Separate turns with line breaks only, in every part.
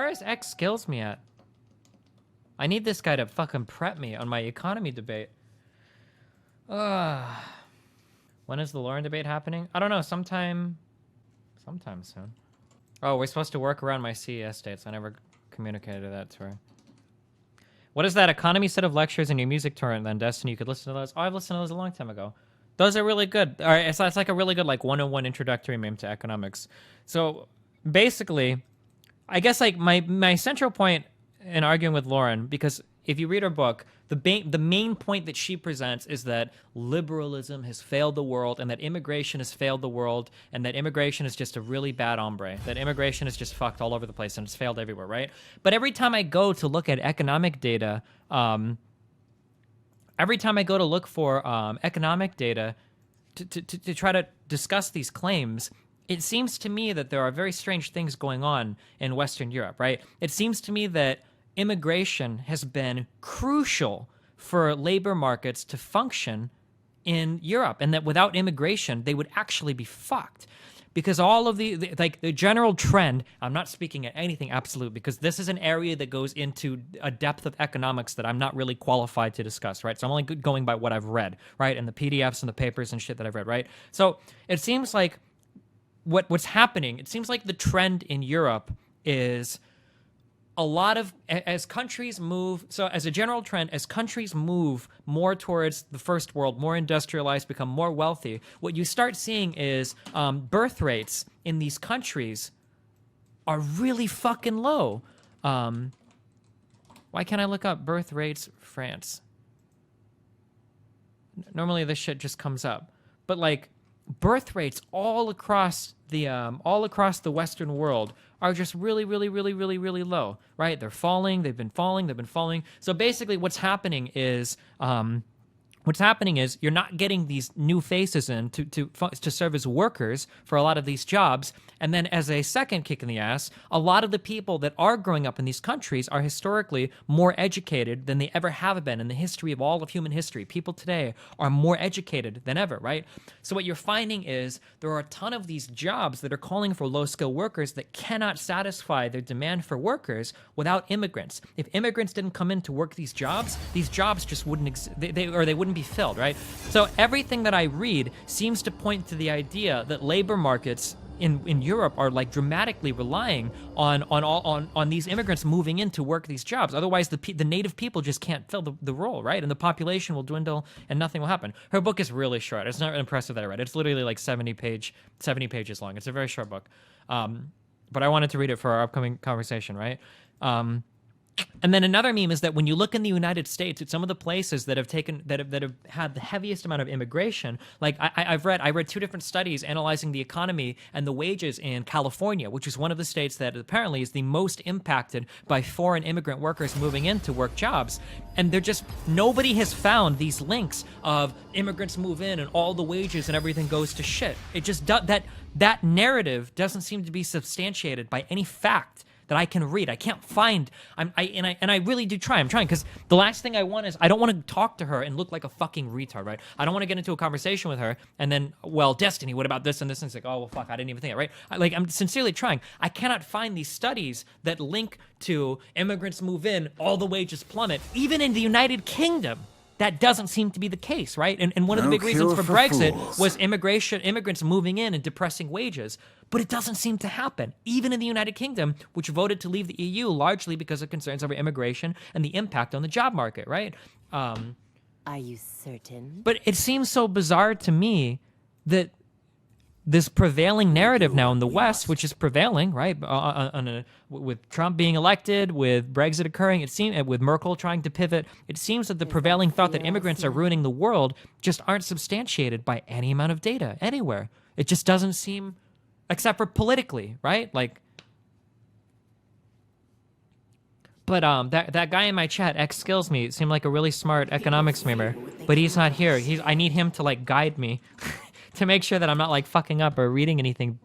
Where is X Skills me at? I need this guy to fucking prep me on my economy debate. When is the Lauren debate happening? I don't know. Sometime soon. Oh, we're supposed to work around my CES dates. I never communicated that to her. What is that economy set of lectures in your music torrent then, Destiny? You could listen to those. Oh, I've listened to those a long time ago. Those are really good. All right, it's like a really good like 101 introductory meme to economics. So basically, I guess like my central point in arguing with Lauren, because if you read her book, the main point that she presents is that liberalism has failed the world and that immigration has failed the world and that immigration is just a really bad hombre, that immigration is just fucked all over the place and it's failed everywhere, right? But every time I go to look at economic data, every time I go to look for economic data to try to discuss these claims, it seems to me that there are very strange things going on in Western Europe, right? It seems to me that immigration has been crucial for labor markets to function in Europe, and that without immigration, they would actually be fucked. Because all of the general trend, I'm not speaking at anything absolute, because this is an area that goes into a depth of economics that I'm not really qualified to discuss, right? So I'm only going by what I've read, right? And the PDFs and the papers and shit that I've read, right? So it seems like what's happening, it seems like the trend in Europe is a lot of, as countries move, so as a general trend, as countries move more towards the first world, more industrialized, become more wealthy, what you start seeing is birth rates in these countries are really fucking low. Why can't I look up birth rates France? Normally this shit just comes up. But like birth rates all across the Western world are just really, really, really, really, really low, right? They're falling. They've been falling. So basically what's happening is you're not getting these new faces in to serve as workers for a lot of these jobs. And then as a second kick in the ass, a lot of the people that are growing up in these countries are historically more educated than they ever have been in the history of all of human history. People today are more educated than ever, right? So what you're finding is there are a ton of these jobs that are calling for low-skilled workers that cannot satisfy their demand for workers without immigrants. If immigrants didn't come in to work these jobs just wouldn't exist. They wouldn't be filled, right? So everything that I read seems to point to the idea that labor markets in Europe are like dramatically relying on these immigrants moving in to work these jobs. Otherwise, the native people just can't fill the role, right? And the population will dwindle and nothing will happen. Her book is really short. It's not impressive that I read it. It's literally like 70 pages long. It's a very short book. But I wanted to read it for our upcoming conversation, right? And then another meme is that when you look in the United States at some of the places that have had the heaviest amount of immigration, like I read two different studies analyzing the economy and the wages in California, which is one of the states that apparently is the most impacted by foreign immigrant workers moving in to work jobs. And nobody has found these links of immigrants move in and all the wages and everything goes to shit. It just that narrative doesn't seem to be substantiated by any fact that I can read. I can't find. I really do try. I'm trying, because the last thing I want is I don't want to talk to her and look like a fucking retard, right? I don't want to get into a conversation with her and then, well, Destiny, what about this and this? And it's like, oh well, fuck, I didn't even think of it, right? I'm sincerely trying. I cannot find these studies that link to immigrants move in, all the wages plummet, even in the United Kingdom. That doesn't seem to be the case, right? And one of the big reasons for Brexit was immigrants moving in and depressing wages. But it doesn't seem to happen, even in the United Kingdom, which voted to leave the EU largely because of concerns over immigration and the impact on the job market, right?
Are you certain?
But it seems so bizarre to me that this prevailing narrative now in the West, which is prevailing, right, with Trump being elected, with Brexit occurring, with Merkel trying to pivot, it seems that the prevailing thought that immigrants are ruining the world just aren't substantiated by any amount of data anywhere. It just doesn't seem, except for politically, right? But that guy in my chat, X Skills Me, seemed like a really smart economics memer, but he's not here. I need him to guide me. To make sure that I'm not fucking up or reading anything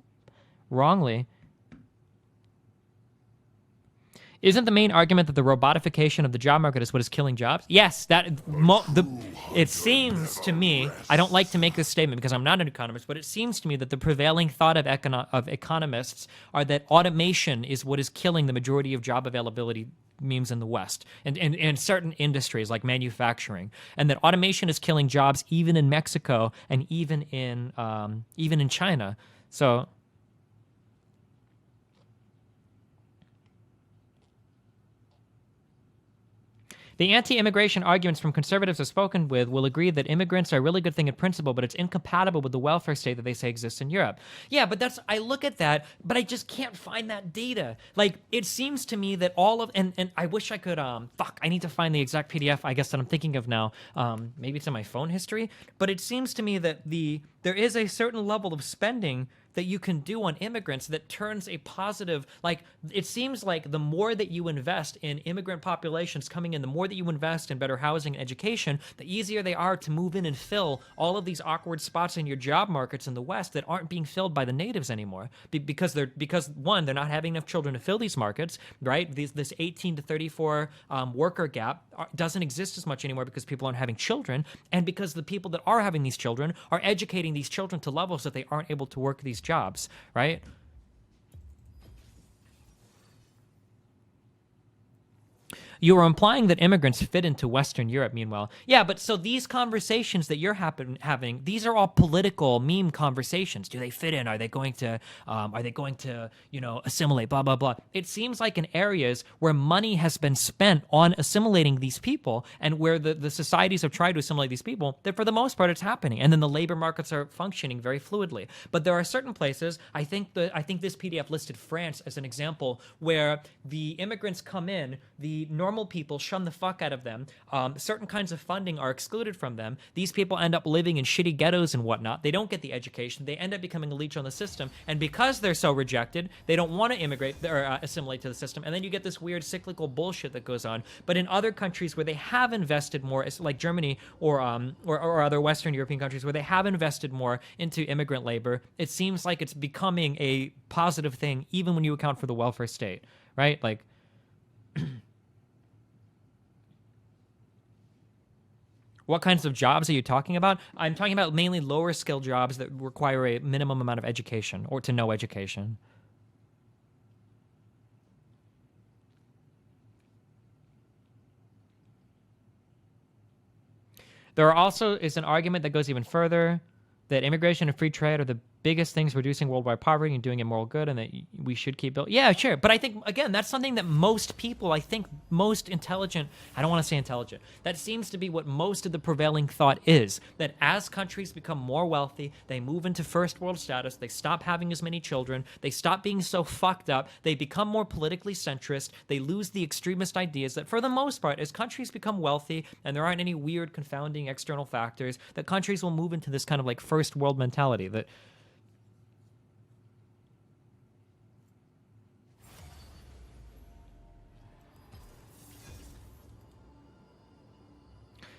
wrongly. Isn't the main argument that the robotification of the job market is what is killing jobs? Yes, it seems to me, I don't like to make this statement because I'm not an economist, but it seems to me that the prevailing thought of economists are that automation is what is killing the majority of job availability memes in the West and certain industries like manufacturing, and that automation is killing jobs even in Mexico and even in China. So the anti-immigration arguments from conservatives I've spoken with will agree that immigrants are a really good thing in principle, but it's incompatible with the welfare state that they say exists in Europe. Yeah, but I look at that, but I just can't find that data. Like, it seems to me that all of, and I wish I could, I need to find the exact PDF, I guess, that I'm thinking of now. Maybe it's in my phone history, but it seems to me that there is a certain level of spending that you can do on immigrants that turns a positive, like, it seems like the more that you invest in immigrant populations coming in, the more that you invest in better housing and education, the easier they are to move in and fill all of these awkward spots in your job markets in the West that aren't being filled by the natives anymore. Because one, they're not having enough children to fill these markets, right? This 18 to 34 worker gap doesn't exist as much anymore because people aren't having children, and because the people that are having these children are educating these children to levels that they aren't able to work these jobs, right? You were implying that immigrants fit into Western Europe, meanwhile. Yeah, but so these conversations that you're having, these are all political meme conversations. Do they fit in? Are they going to, assimilate, blah, blah, blah. It seems like in areas where money has been spent on assimilating these people and where the societies have tried to assimilate these people, that for the most part it's happening. And then the labor markets are functioning very fluidly. But there are certain places, I think this PDF listed France as an example, where the immigrants come in, the normal people shun the fuck out of them. Certain kinds of funding are excluded from them. These people end up living in shitty ghettos and whatnot. They don't get the education. They end up becoming a leech on the system. And because they're so rejected, they don't want to immigrate or assimilate to the system. And then you get this weird cyclical bullshit that goes on. But in other countries where they have invested more, like Germany or other Western European countries where they have invested more into immigrant labor, it seems like it's becoming a positive thing, even when you account for the welfare state, right? Like, what kinds of jobs are you talking about? I'm talking about mainly lower skill jobs that require a minimum amount of education or to no education. There also is an argument that goes even further, that immigration and free trade are the biggest things reducing worldwide poverty and doing immoral good, and that we should keep building. Yeah, sure. But I think, again, that's something that most people, most intelligent, I don't want to say intelligent, that seems to be what most of the prevailing thought is, that as countries become more wealthy, they move into first world status, they stop having as many children, they stop being so fucked up, they become more politically centrist, they lose the extremist ideas, that for the most part, as countries become wealthy and there aren't any weird confounding external factors, that countries will move into this kind of like first world mentality that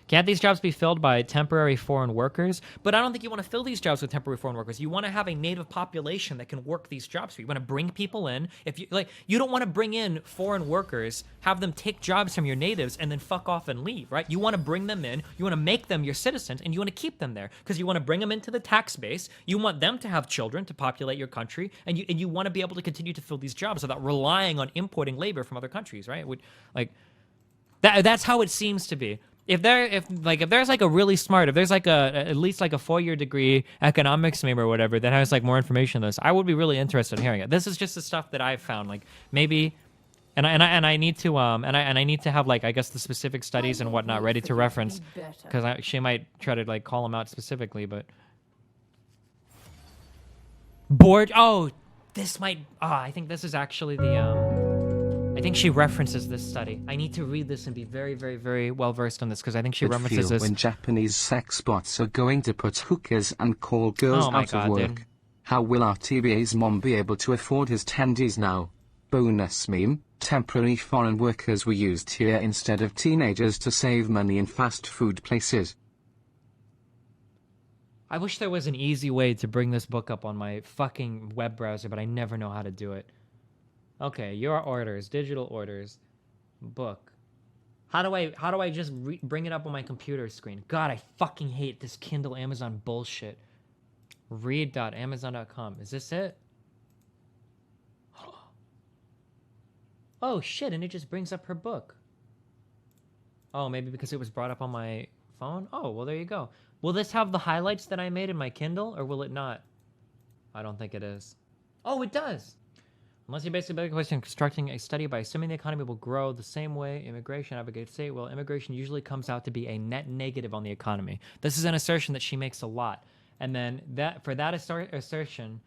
can't these jobs be filled by temporary foreign workers? But I don't think you want to fill these jobs with temporary foreign workers. You want to have a native population that can work these jobs for you. You want to bring people in. If you don't want to bring in foreign workers, have them take jobs from your natives and then fuck off and leave, right? You want to bring them in. You want to make them your citizens, and you want to keep them there because you want to bring them into the tax base. You want them to have children to populate your country, and you want to be able to continue to fill these jobs without relying on importing labor from other countries, right? That's how it seems to be. If there's like a really smart, if there's like at least like a 4-year degree economics meme or whatever that has like more information on this, I would be really interested in hearing it. This is just the stuff that I've found, like maybe, and I need to I need to have like, I guess, the specific studies and whatnot ready to reference, because she might try to like call them out specifically, but board. Oh, this might. Oh, I think this is actually the. I think she references this study. I need to read this and be very, very, very well versed on this because I think she references this.
When Japanese sex bots are going to put hookers and call girls out of work. Dude. How will our TBA's mom be able to afford his tendies now? Bonus meme, temporary foreign workers were used here instead of teenagers to save money in fast food places.
I wish there was an easy way to bring this book up on my fucking web browser, but I never know how to do it. Okay, your orders, digital orders, book. How do I just bring it up on my computer screen? God, I fucking hate this Kindle Amazon bullshit. Read.amazon.com. Is this it? Oh shit, and it just brings up her book. Oh, maybe because it was brought up on my phone? Oh, well, there you go. Will this have the highlights that I made in my Kindle, or will it not? I don't think it is. Oh, it does. Unless you basically make a question constructing a study by assuming the economy will grow the same way immigration advocates say, well, immigration usually comes out to be a net negative on the economy. This is an assertion that she makes a lot. And then for that assertion,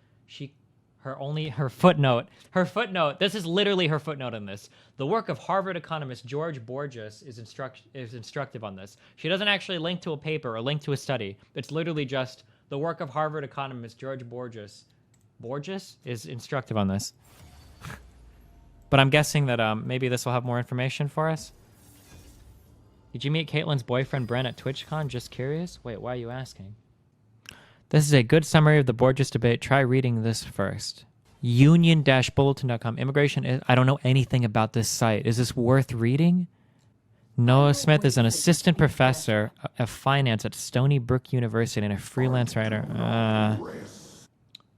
her footnote, this is literally her footnote in this. The work of Harvard economist George Borges is instructive on this. She doesn't actually link to a paper or link to a study. It's literally just the work of Harvard economist George Borges. Borges is instructive on this. But I'm guessing that maybe this will have more information for us. Did you meet Caitlin's boyfriend Brent at TwitchCon? Just curious? Wait, why are you asking? This is a good summary of the Borges debate. Try reading this first. Union-bulletin.com. Immigration is... I don't know anything about this site. Is this worth reading? Noah Smith is an assistant professor of finance at Stony Brook University and a freelance writer.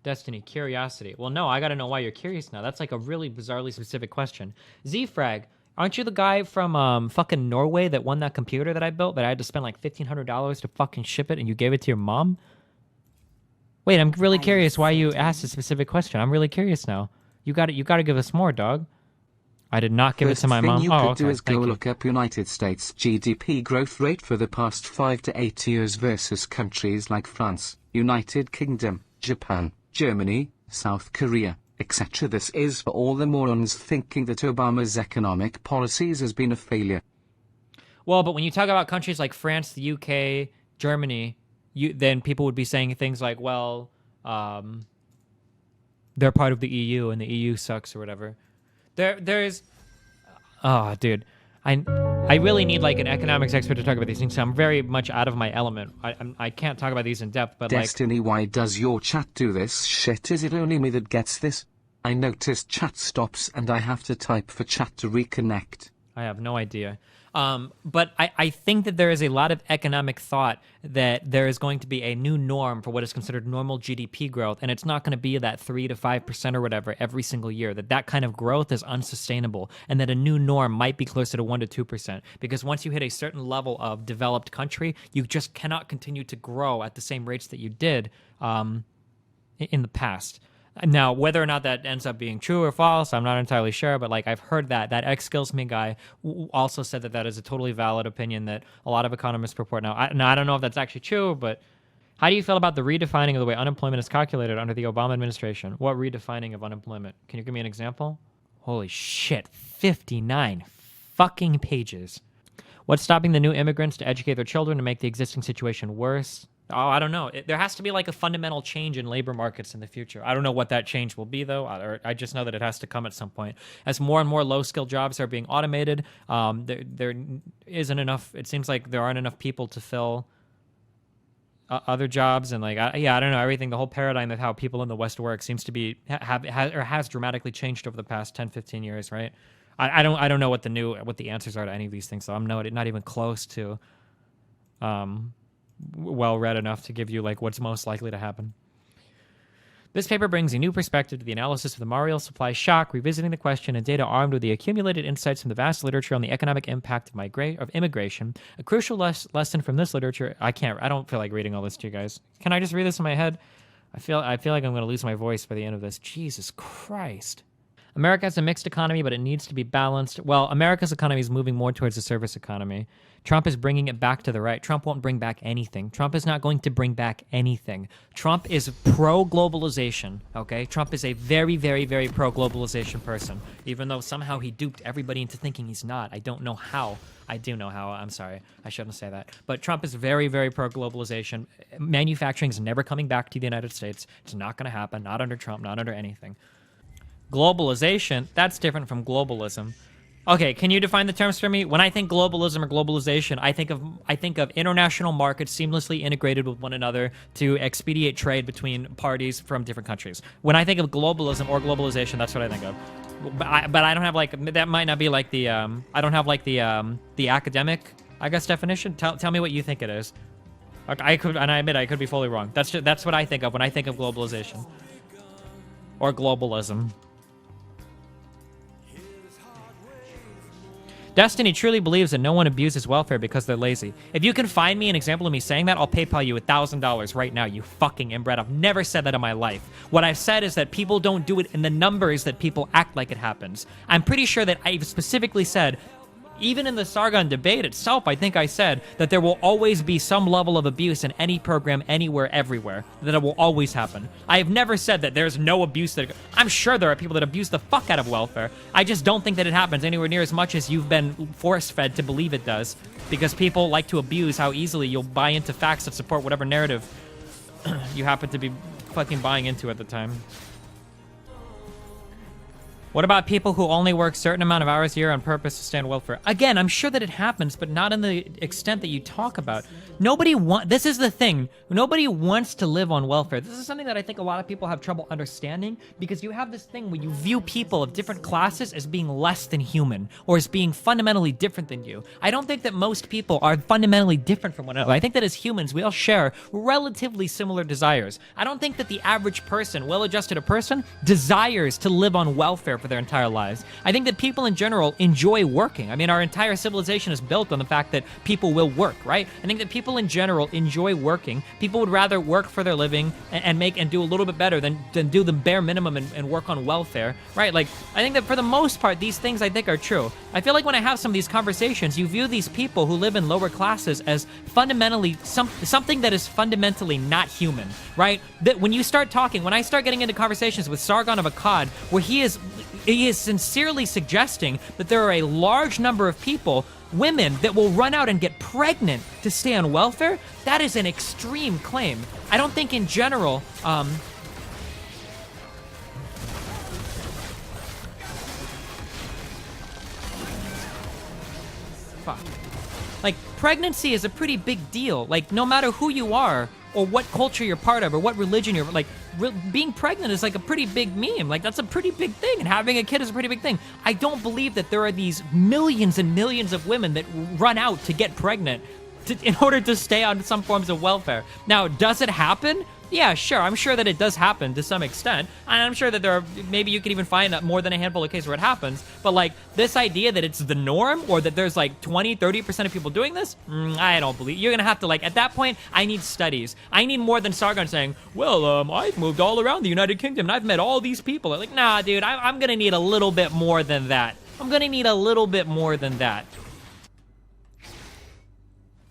Destiny, curiosity. Well, no, I gotta know why you're curious now. That's like a really bizarrely specific question. Z-Frag, aren't you the guy from fucking Norway that won that computer that I built that I had to spend like $1,500 to fucking ship it and you gave it to your mom? Wait, I'm really curious why you asked a specific question. I'm really curious now. You gotta give us more, dog. I did not give it to my mom.
First thing you could do is go look up United States GDP growth rate for the past 5 to 8 years versus countries like France, United Kingdom, Japan, Germany, South Korea, etc. This is for all the morons thinking that Obama's economic policies has been a failure.
Well, but when you talk about countries like France, the UK, Germany, then people would be saying things like, well, they're part of the EU and the EU sucks or whatever. There's... Oh, dude. I really need like an economics expert to talk about these things. So I'm very much out of my element. I can't talk about these in depth, but
Destiny, why does your chat do this shit? Is it only me that gets this? I noticed chat stops and I have to type for chat to reconnect.
I have no idea. But I think that there is a lot of economic thought that there is going to be a new norm for what is considered normal GDP growth, and it's not going to be that 3 to 5% or whatever every single year, that kind of growth is unsustainable, and that a new norm might be closer to 1 to 2%, because once you hit a certain level of developed country, you just cannot continue to grow at the same rates that you did in the past. Now, whether or not that ends up being true or false, I'm not entirely sure, but like I've heard that XKillsMe guy also said that is a totally valid opinion that a lot of economists purport. Now, I don't know if that's actually true, but how do you feel about the redefining of the way unemployment is calculated under the Obama administration? What redefining of unemployment? Can you give me an example? Holy shit, 59 fucking pages. What's stopping the new immigrants to educate their children to make the existing situation worse? Oh, I don't know. There has to be like a fundamental change in labor markets in the future. I don't know what that change will be, though. I just know that it has to come at some point. As more and more low-skilled jobs are being automated, there isn't enough. It seems like there aren't enough people to fill other jobs, and like I don't know. Everything, the whole paradigm of how people in the West work seems to be has dramatically changed over the past 10, 15 years, right? I don't know what the answers are to any of these things, so I'm not even close to well read enough to give you like what's most likely to happen. This paper brings a new perspective to the analysis of the Mariel supply shock, revisiting the question and data armed with the accumulated insights from the vast literature on the economic impact of immigration. A crucial lesson from this literature. I don't feel like reading all this to you guys. Can I just read this in my head? I feel like I'm going to lose my voice by the end of this. Jesus Christ. America has a mixed economy, but it needs to be balanced. Well, America's economy is moving more towards a service economy. Trump is bringing it back to the right. Trump won't bring back anything. Trump is not going to bring back anything. Trump is pro-globalization, okay? Trump is a very, very, very pro-globalization person, even though somehow he duped everybody into thinking he's not. I don't know how. I do know how. I'm sorry. I shouldn't say that. But Trump is very, very pro-globalization. Manufacturing is never coming back to the United States. It's not going to happen. Not under Trump. Not under anything. Globalization, that's different from globalism. Okay, can you define the terms for me? When I think globalism or globalization, I think of international markets seamlessly integrated with one another to expedite trade between parties from different countries. When I think of globalism or globalization, that's what I think of. but I don't have like that. Might not be like the I don't have like the academic, I guess, definition. Tell me what you think it is. I could, and I admit I could be fully wrong. That's what I think of when I think of globalization or globalism. Destiny truly believes that no one abuses welfare because they're lazy. If you can find me an example of me saying that, I'll PayPal you $1,000 right now, you fucking inbred. I've never said that in my life. What I've said is that people don't do it in the numbers that people act like it happens. I'm pretty sure that I've specifically said, even in the Sargon debate itself, I think I said that there will always be some level of abuse in any program, anywhere, everywhere. That it will always happen. I have never said that there's no abuse. I'm sure there are people that abuse the fuck out of welfare. I just don't think that it happens anywhere near as much as you've been force-fed to believe it does. Because people like to abuse how easily you'll buy into facts that support whatever narrative you happen to be fucking buying into at the time. What about people who only work a certain amount of hours a year on purpose to stay on welfare? Again, I'm sure that it happens, but not in the extent that you talk about. This is the thing. Nobody wants to live on welfare. This is something that I think a lot of people have trouble understanding, because you have this thing where you view people of different classes as being less than human, or as being fundamentally different than you. I don't think that most people are fundamentally different from one another. I think that as humans, we all share relatively similar desires. I don't think that the average person, well-adjusted person, desires to live on welfare for their entire lives. I think that people in general enjoy working. I mean, our entire civilization is built on the fact that people will work, right? I think that people in general enjoy working. People would rather work for their living and do a little bit better than do the bare minimum and work on welfare, right? Like, I think that for the most part, these things I think are true. I feel like when I have some of these conversations, you view these people who live in lower classes as fundamentally something that is fundamentally not human, right? That when you start talking, when I start getting into conversations with Sargon of Akkad, where he is sincerely suggesting that there are a large number of people, women, that will run out and get pregnant to stay on welfare, that is an extreme claim. I don't think in general, like, pregnancy is a pretty big deal. Like, no matter who you are, or what culture you're part of, or what religion you're, like, being pregnant is like a pretty big meme. Like, that's a pretty big thing, and having a kid is a pretty big thing. I don't believe that there are these millions and millions of women that run out to get pregnant in order to stay on some forms of welfare. Now, does it happen? Yeah, sure. I'm sure that it does happen to some extent. And I'm sure that there are, maybe you can even find more than a handful of cases where it happens. But like, this idea that it's the norm, or that there's like 20, 30% of people doing this, I don't believe. You're going to have to, like, at that point, I need studies. I need more than Sargon saying, well, I've moved all around the United Kingdom and I've met all these people. Like, nah, dude, I'm going to need a little bit more than that. I'm going to need a little bit more than that.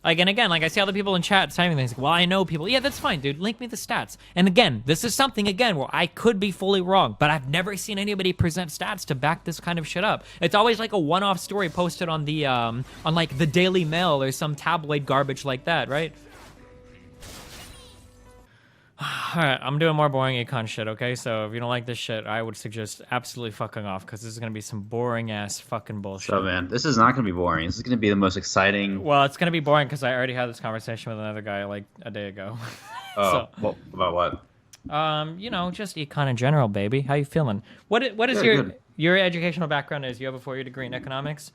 Like, and again, like, I see other people in chat saying things like, well, I know people. Yeah, that's fine, dude. Link me the stats. And again, this is something, again, where I could be fully wrong, but I've never seen anybody present stats to back this kind of shit up. It's always like a one-off story posted on the, on like the Daily Mail or some tabloid garbage like that, right? All right, I'm doing more boring econ shit, okay? So if you don't like this shit, I would suggest absolutely fucking off, because this is going to be some boring-ass fucking bullshit.
So, man, this is not going to be boring. This is going to be the most exciting...
Well, it's going to be boring because I already had this conversation with another guy, like, a day ago.
Oh, so, well, about what?
You know, just econ in general, baby. How you feeling? What is your educational background is? You have a 4-year degree in economics?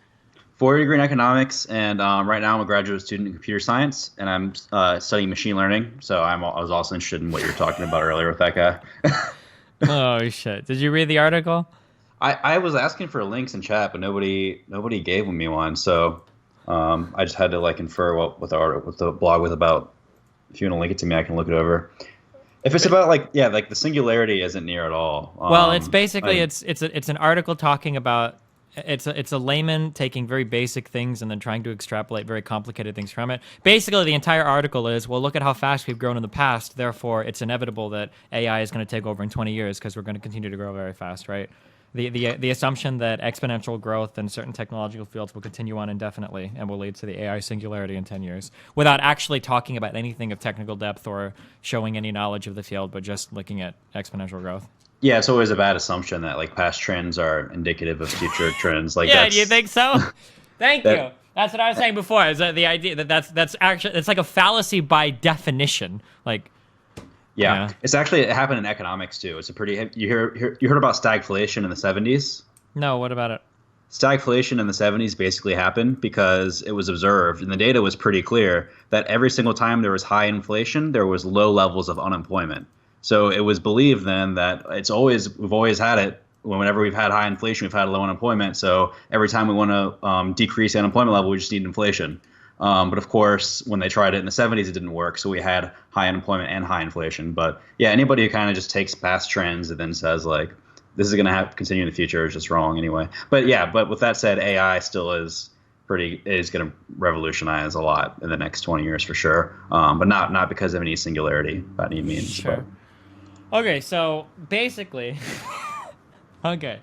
4-year degree in economics, and right now I'm a graduate student in computer science, and I'm studying machine learning. So I was also interested in what you were talking about earlier with that guy.
Oh shit! Did you read the article?
I was asking for links in chat, but nobody gave me one. So I just had to like infer what the blog was about. If you want to link it to me, I can look it over. If it's about like the singularity isn't near at all.
Well, it's basically it's an article talking about. It's a layman taking very basic things and then trying to extrapolate very complicated things from it. Basically, the entire article is, well, look at how fast we've grown in the past. Therefore, it's inevitable that AI is going to take over in 20 years because we're going to continue to grow very fast, right? The assumption that exponential growth in certain technological fields will continue on indefinitely and will lead to the AI singularity in 10 years without actually talking about anything of technical depth or showing any knowledge of the field, but just looking at exponential growth.
Yeah, it's always a bad assumption that like past trends are indicative of future trends. Like,
yeah, do you think so? Thank you. That's what I was saying before. Is that the idea that that's actually it's like a fallacy by definition. Like,
yeah, it's actually it happened in economics too. It's a pretty you heard about stagflation in the 70s.
No, what about it?
Stagflation in the 70s basically happened because it was observed, and the data was pretty clear, that every single time there was high inflation, there was low levels of unemployment. So it was believed then that we've always had it. Whenever we've had high inflation, we've had low unemployment. So every time we want to decrease the unemployment level, we just need inflation. But of course, when they tried it in the 70s, it didn't work. So we had high unemployment and high inflation. But yeah, anybody who kind of just takes past trends and then says like, this is going to continue in the future is just wrong anyway. But yeah, but with that said, AI still is going to revolutionize a lot in the next 20 years for sure. But not because of any singularity by any means.
Sure. Okay, so basically, okay,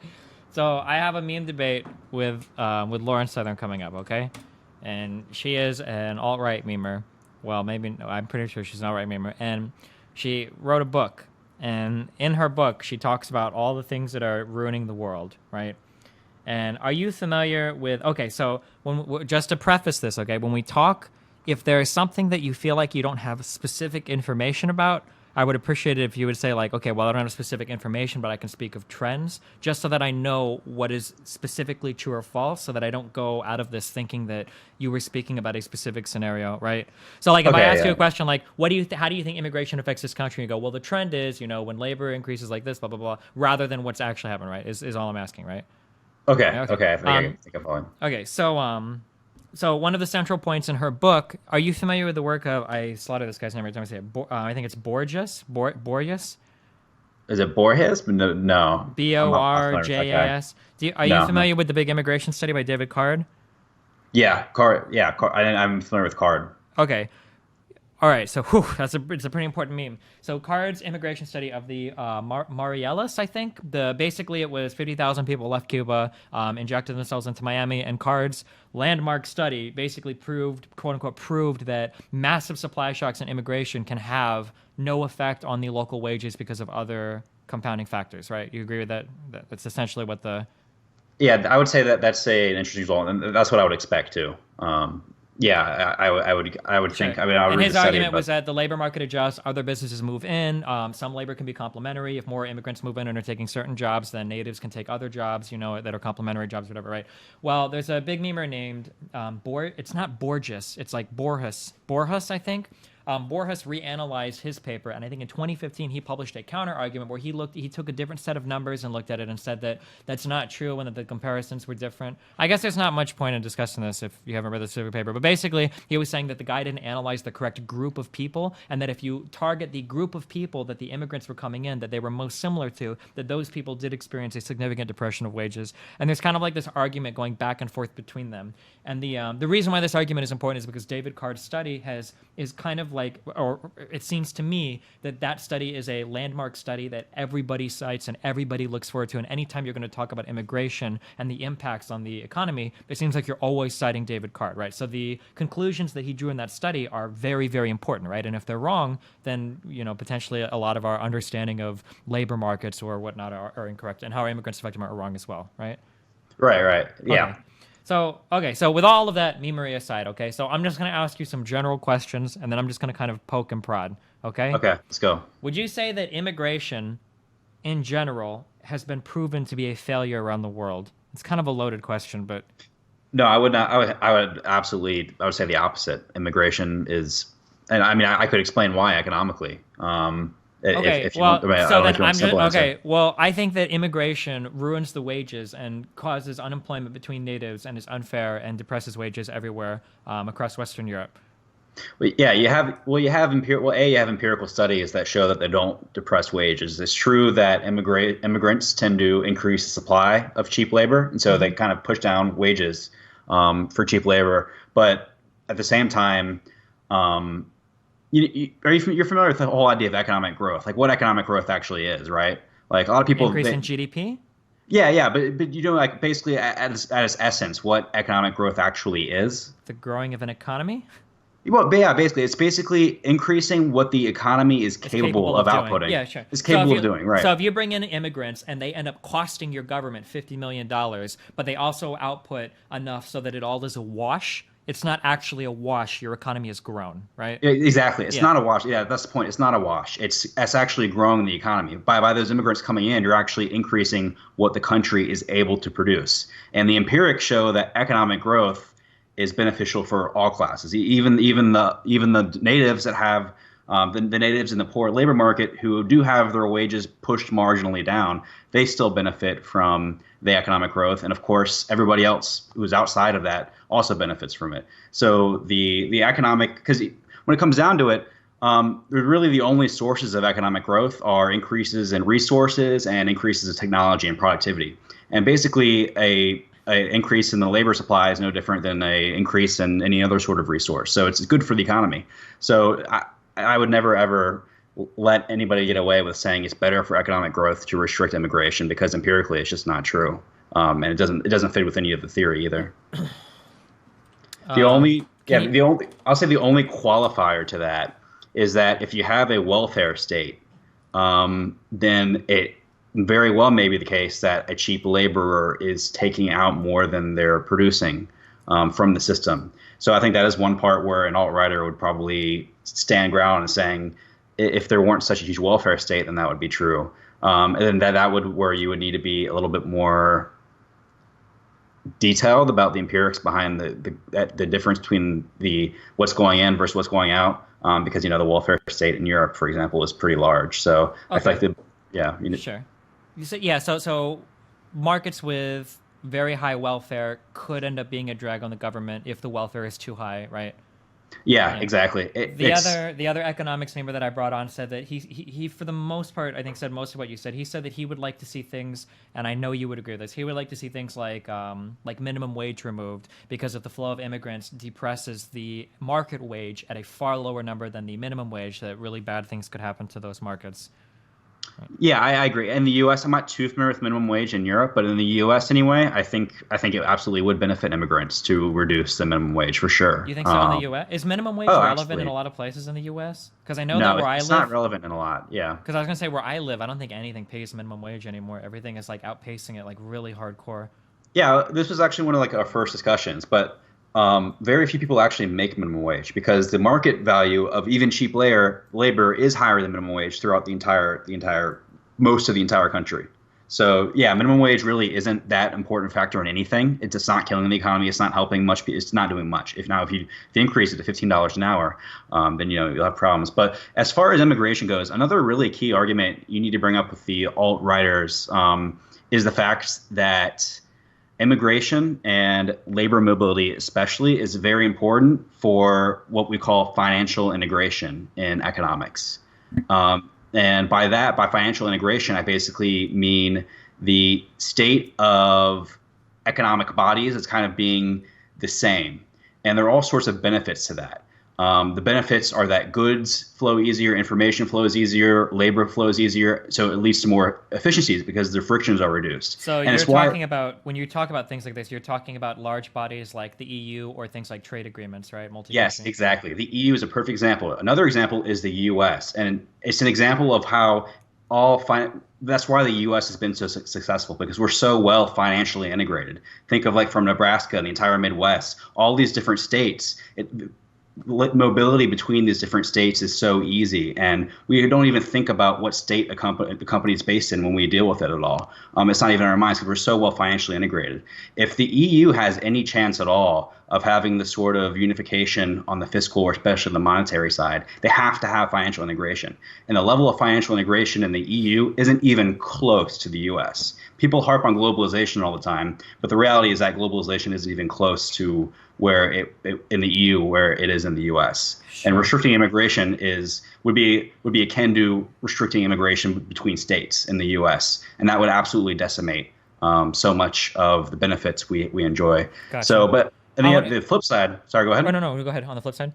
so I have a meme debate with Lauren Southern coming up, okay, and she is an alt-right memer. Well, maybe no, I'm pretty sure she's an alt-right memer, and she wrote a book. And in her book, she talks about all the things that are ruining the world, right? And are you familiar with... Okay, so just to preface this, okay, when we talk, if there is something that you feel like you don't have specific information about, I would appreciate it if you would say like, okay, well, I don't have specific information, but I can speak of trends, just so that I know what is specifically true or false, so that I don't go out of this thinking that you were speaking about a specific scenario, right? So like if I ask you a question like, how do you think immigration affects this country? You go, well, the trend is, when labor increases like this, blah, blah, blah, rather than what's actually happened, right? Is all I'm asking, right?
Okay. I think I'm following.
Okay, so one of the central points in her book, are you familiar with the work of, I slaughter this guy's name every time I say it, I think it's Borges? Borges?
Is it Borges? No.
Borjas. Are you familiar with the big immigration study by David Card?
Yeah, Card. Yeah, I'm familiar with Card.
Okay. All right, so it's a pretty important meme. So Card's immigration study of the Mariellis, I think. Basically it was 50,000 people left Cuba, injected themselves into Miami, and Card's landmark study basically proved, quote unquote, proved that massive supply shocks in immigration can have no effect on the local wages because of other compounding factors, right? You agree with that? That's essentially what the... Yeah,
I would say that's an interesting result, and that's what I would expect too. Yeah, I would think. I mean,
and his argument was that the labor market adjusts, other businesses move in. Some labor can be complementary. If more immigrants move in and are taking certain jobs, then natives can take other jobs, that are complementary jobs, whatever, right? Well, there's a big memer named it's not Borges, it's like Borges, I think. Borges reanalyzed his paper, and I think in 2015 he published a counter argument where he took a different set of numbers and looked at it and said that that's not true and that the comparisons were different. I guess there's not much point in discussing this if you haven't read the specific paper, but basically he was saying that the guy didn't analyze the correct group of people, and that if you target the group of people that the immigrants were coming in, that they were most similar to, that those people did experience a significant depression of wages. And there's kind of like this argument going back and forth between them. And the reason why this argument is important is because David Card's study is kind of like, or it seems to me that study is a landmark study that everybody cites and everybody looks forward to. And anytime you're going to talk about immigration and the impacts on the economy, it seems like you're always citing David Card, right? So the conclusions that he drew in that study are very, very important, right? And if they're wrong, then, potentially a lot of our understanding of labor markets or whatnot are incorrect, and how our immigrants affect them are wrong as well, right?
Right. Yeah.
Okay. So with all of that memery aside, okay, so I'm just going to ask you some general questions, and then I'm just going to kind of poke and prod, okay?
Okay, let's go.
Would you say that immigration, in general, has been proven to be a failure around the world? It's kind of a loaded question, but...
No, I would not. I would say the opposite. Immigration is... And I mean, I could explain why economically.
Well, I think that immigration ruins the wages and causes unemployment between natives and is unfair and depresses wages everywhere across Western Europe.
Well, yeah, you have empirical studies that show that they don't depress wages. It's true that immigrants tend to increase the supply of cheap labor, and so they kind of push down wages for cheap labor. But at the same time, you're familiar with the whole idea of economic growth, like what economic growth actually is, right? Like a lot of people
increase in GDP.
Yeah, but like basically at its essence, what economic growth actually is.
The growing of an economy.
Well, yeah, basically, it's basically increasing what the economy is capable of outputting.
Yeah, sure.
It's capable of doing, right.
So if you bring in immigrants and they end up costing your government $50 million, but they also output enough so that it all is a wash, it's not actually a wash. Your economy has grown, right?
Exactly. It's not a wash. Yeah, that's the point. It's not a wash. It's actually growing the economy. By those immigrants coming in, you're actually increasing what the country is able to produce. And the empirics show that economic growth is beneficial for all classes. Even the natives that have the natives in the poor labor market who do have their wages pushed marginally down, they still benefit from the economic growth. And of course, everybody else who's outside of that also benefits from it. So the economic, because when it comes down to it, really the only sources of economic growth are increases in resources and increases of technology and productivity. And basically, a increase in the labor supply is no different than a increase in any other sort of resource. So it's good for the economy. So I would never ever let anybody get away with saying it's better for economic growth to restrict immigration, because empirically it's just not true, and it doesn't fit with any of the theory either. The only qualifier to that is that if you have a welfare state, then it very well may be the case that a cheap laborer is taking out more than they're producing from the system. So I think that is one part where an alt-righter would probably stand ground and saying, if there weren't such a huge welfare state, then that would be true. And then that would where you would need to be a little bit more detailed about the empirics behind the difference between what's going in versus what's going out, because the welfare state in Europe, for example, is pretty large. So I feel like
sure. You said so markets with very high welfare could end up being a drag on the government if the welfare is too high, right?
Yeah, exactly.
The other economics member that I brought on said that he for the most part, I think, said most of what you said. He said that he would like to see things, and I know you would agree with this. He would like to see things like minimum wage removed, because if the flow of immigrants depresses the market wage at a far lower number than the minimum wage, that really bad things could happen to those markets.
Yeah, I agree. In the U.S., I'm not too familiar with minimum wage in Europe, but in the U.S. anyway, I think it absolutely would benefit immigrants to reduce the minimum wage for sure.
You think so in the U.S.? Is minimum wage relevant in a lot of places in the U.S.? Because I know that where I live,
it's not relevant in a lot. Yeah.
Because I was gonna say where I live, I don't think anything pays minimum wage anymore. Everything is like outpacing it, like really hardcore.
Yeah, this was actually one of our first discussions, but very few people actually make minimum wage, because the market value of even cheap labor is higher than minimum wage throughout most of the entire country. So yeah, minimum wage really isn't that important factor in anything. It's just not killing the economy. It's not helping much. It's not doing much. If you increase it to $15 an hour, then you'll have problems. But as far as immigration goes, another really key argument you need to bring up with the alt-righters is the fact that immigration and labor mobility especially is very important for what we call financial integration in economics. And by financial integration, I basically mean the state of economic bodies as kind of being the same. And there are all sorts of benefits to that. The benefits are that goods flow easier, information flows easier, labor flows easier, so it leads to more efficiencies because the frictions are reduced.
So
and
you're talking about, when you talk about things like this, you're talking about large bodies like the EU or things like trade agreements, right?
Yes, exactly. The EU is a perfect example. Another example is the US, and it's an example of how that's why the U.S. has been so successful, because we're so well financially integrated. Think of from Nebraska, the entire Midwest, all these different states. Mobility between these different states is so easy, and we don't even think about what state the company is based in when we deal with it at all. It's not even in our minds because we're so well financially integrated. If the EU has any chance at all of having the sort of unification on the fiscal or especially the monetary side, they have to have financial integration. And the level of financial integration in the EU isn't even close to the US. People harp on globalization all the time, but the reality is that globalization isn't even close to where in the EU where it is in the US. Sure. And restricting immigration would be akin to restricting immigration between states in the US, and that would absolutely decimate so much of the benefits we enjoy. Gotcha. So, but the flip side. Sorry, go ahead.
Oh, no, go ahead. On the flip side.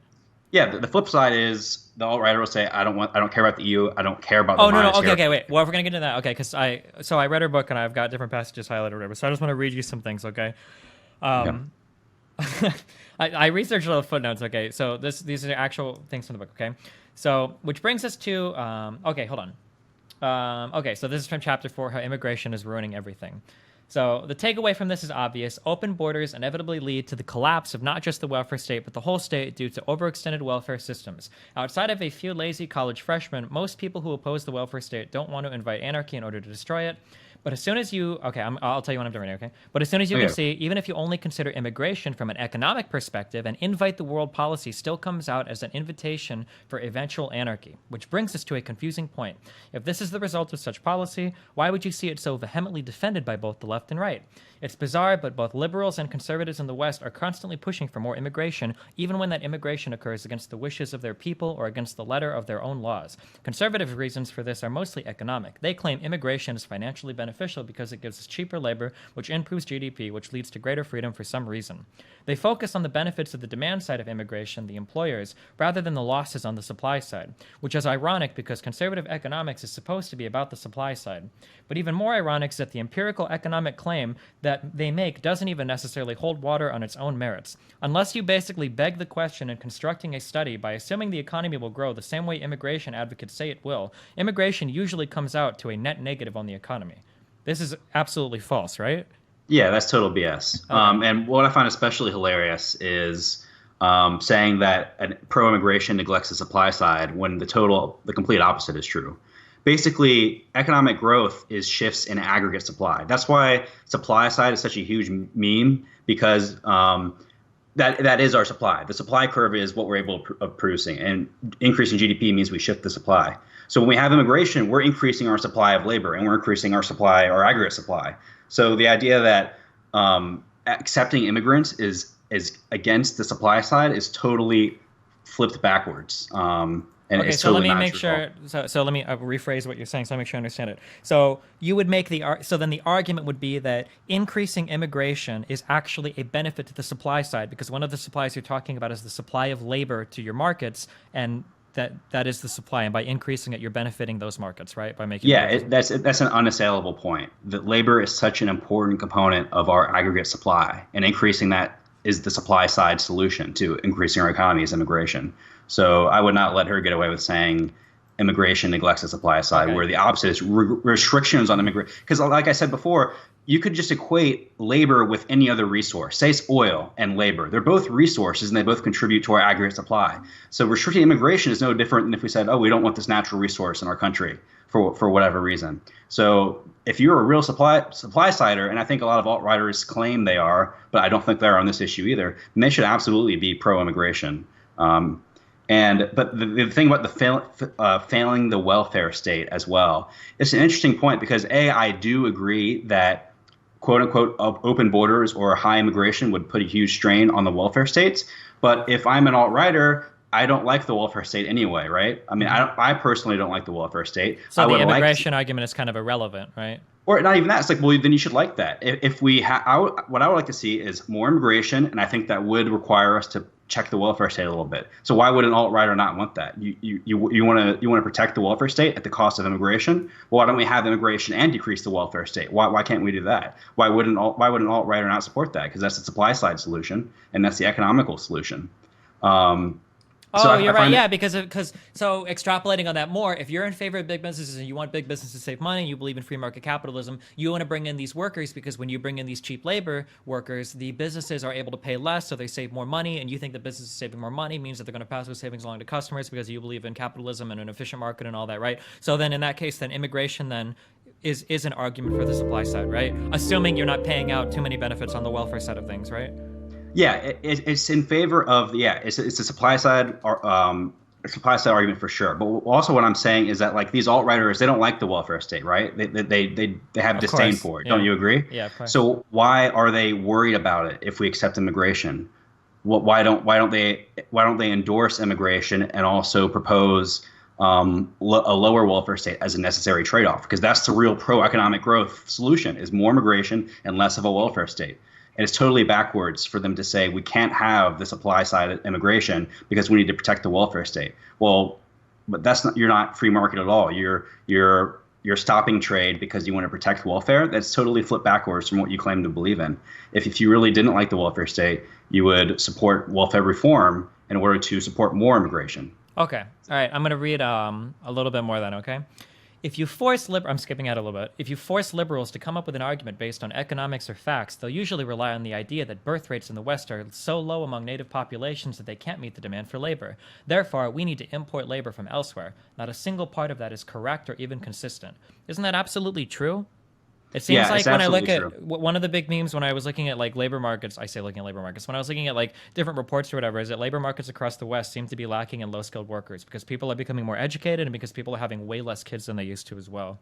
Yeah, the flip side is the alt-righter will say, I don't care about the EU. I don't care about the monetary.
No. Okay, wait. Well, we're gonna get into that. Okay, because I read her book and I've got different passages highlighted or whatever. So I just want to read you some things. Okay. I researched all the footnotes. Okay, so these are actual things from the book. Okay, so which brings us to okay, hold on. Okay, so this is from chapter 4, how immigration is ruining everything. So the takeaway from this is obvious. Open borders inevitably lead to the collapse of not just the welfare state, but the whole state due to overextended welfare systems. Outside of a few lazy college freshmen, most people who oppose the welfare state don't want to invite anarchy in order to destroy it. But as soon as you, okay, I'll tell you when I'm done right now, okay? But as soon as you can see, even if you only consider immigration from an economic perspective, an invite the world policy still comes out as an invitation for eventual anarchy, which brings us to a confusing point. If this is the result of such policy, why would you see it so vehemently defended by both the left and right? It's bizarre, but both liberals and conservatives in the West are constantly pushing for more immigration, even when that immigration occurs against the wishes of their people or against the letter of their own laws. Conservative reasons for this are mostly economic. They claim immigration is financially beneficial because it gives us cheaper labor, which improves GDP, which leads to greater freedom for some reason. They focus on the benefits of the demand side of immigration, the employers, rather than the losses on the supply side, which is ironic because conservative economics is supposed to be about the supply side. But even more ironic is that the empirical economic claim that they make doesn't even necessarily hold water on its own merits. Unless you basically beg the question in constructing a study by assuming the economy will grow the same way immigration advocates say it will, immigration usually comes out to a net negative on the economy. This is absolutely false, right?
Yeah, that's total BS.
Okay.
And what I find especially hilarious is saying that pro-immigration neglects the supply side when the complete opposite is true. Basically, economic growth is shifts in aggregate supply. That's why supply side is such a huge meme, because that is our supply. The supply curve is what we're able of producing, and increasing GDP means we shift the supply. So when we have immigration, we're increasing our supply of labor, and we're increasing our aggregate supply. So the idea that accepting immigrants is against the supply side is totally flipped backwards. And
okay,
it's
so
totally
let me
not
make
true
sure. So let me rephrase what you're saying, so I make sure I understand it. So you would make so then the argument would be that increasing immigration is actually a benefit to the supply side, because one of the supplies you're talking about is the supply of labor to your markets, and that is the supply, and by increasing it, you're benefiting those markets, right? By making
that's an unassailable point. That labor is such an important component of our aggregate supply, and increasing that is the supply side solution to increasing our economy is immigration. So I would not let her get away with saying immigration neglects the supply side, where the opposite is restrictions on immigration. Because like I said before, you could just equate labor with any other resource. Say it's oil and labor. They're both resources and they both contribute to our aggregate supply. So restricting immigration is no different than if we said, oh, we don't want this natural resource in our country for whatever reason. So if you're a real supply sider, and I think a lot of alt-righters claim they are, but I don't think they are on this issue either, then they should absolutely be pro-immigration. But the thing about the failing the welfare state as well, it's an interesting point because I do agree that quote unquote open borders or high immigration would put a huge strain on the welfare states. But if I'm an alt-righter, I don't like the welfare state anyway, right? I mean, I personally don't like the welfare state.
So the immigration argument is kind of irrelevant, right?
Or not even that. It's like, well, then you should like that. If we what I would like to see is more immigration, and I think that would require us to check the welfare state a little bit. So why would an alt-righter not want that? You want to protect the welfare state at the cost of immigration? Well, why don't we have immigration and decrease the welfare state? Why can't we do that? Why would an alt-righter not support that? Because that's the supply side solution, and that's the economical solution.
You're right. Yeah, because so extrapolating on that more, if you're in favor of big businesses and you want big businesses to save money, you believe in free market capitalism, you want to bring in these workers because when you bring in these cheap labor workers, the businesses are able to pay less, so they save more money, and you think the business is saving more money means that they're going to pass those savings along to customers because you believe in capitalism and an efficient market and all that, right? So then in that case, then immigration then is an argument for the supply side, right? Assuming you're not paying out too many benefits on the welfare side of things, right?
Yeah, it's in favor of it's a supply side argument for sure. But also what I'm saying is that like these alt-righters, they don't like the welfare state, right? They have disdain for it. Yeah. Don't you agree?
Yeah, of course.
So why are they worried about it if we accept immigration? Why don't they endorse immigration and also propose a lower welfare state as a necessary trade-off? Because that's the real pro-economic growth solution: is more immigration and less of a welfare state. And it's totally backwards for them to say we can't have the supply side of immigration because we need to protect the welfare state. Well, but you're not free market at all. You're stopping trade because you want to protect welfare. That's totally flipped backwards from what you claim to believe in. If you really didn't like the welfare state, you would support welfare reform in order to support more immigration.
Okay. All right. I'm going to read a little bit more then, okay? If you force I'm skipping out a little bit. If you force liberals to come up with an argument based on economics or facts, they'll usually rely on the idea that birth rates in the West are so low among native populations that they can't meet the demand for labor. Therefore, we need to import labor from elsewhere. Not a single part of that is correct or even consistent. Isn't that absolutely true? It seems like when I look at one of the big memes when I was looking at like labor markets, I say looking at labor markets, when I was looking at like different reports or whatever, is that labor markets across the West seem to be lacking in low-skilled workers because people are becoming more educated and because people are having way less kids than they used to as well.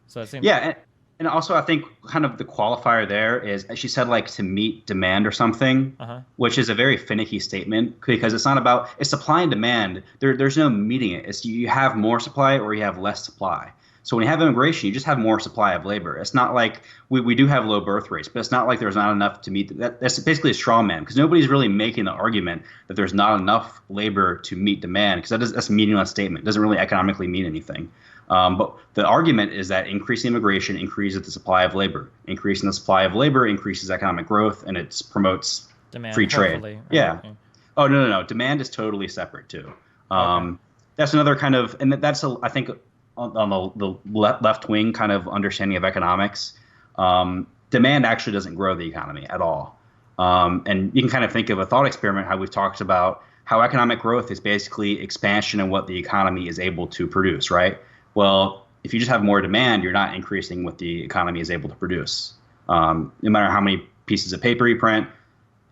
So it seems
and also I think kind of the qualifier there is she said like to meet demand or something, which is a very finicky statement because it's not about it's supply and demand. There's no meeting it. It's you have more supply or you have less supply. So when you have immigration, you just have more supply of labor. It's not like we do have low birth rates, but it's not like there's not enough to meet that. That's basically a straw man because nobody's really making the argument that there's not enough labor to meet demand because that's a meaningless statement. It doesn't really economically mean anything. But the argument is that increasing immigration increases the supply of labor. Increasing the supply of labor increases economic growth and it promotes
demand,
free trade.
Right?
Yeah. Okay. Oh, no. Demand is totally separate too. That's another kind of, and that's I think on the left wing kind of understanding of economics, demand actually doesn't grow the economy at all. And you can kind of think of a thought experiment, how we've talked about how economic growth is basically expansion in what the economy is able to produce, right? Well, if you just have more demand, you're not increasing what the economy is able to produce. No matter how many pieces of paper you print,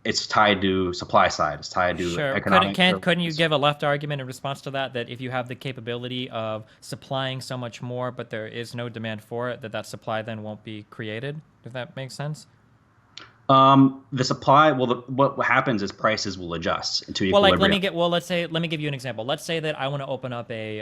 it's tied to supply side. It's tied to economic.
Couldn't you give a left argument in response to that if you have the capability of supplying so much more, but there is no demand for it, that supply then won't be created? If that makes sense.
The supply, what happens is prices will adjust into
equilibrium.
Let
me give you an example. Let's say that I want to open up a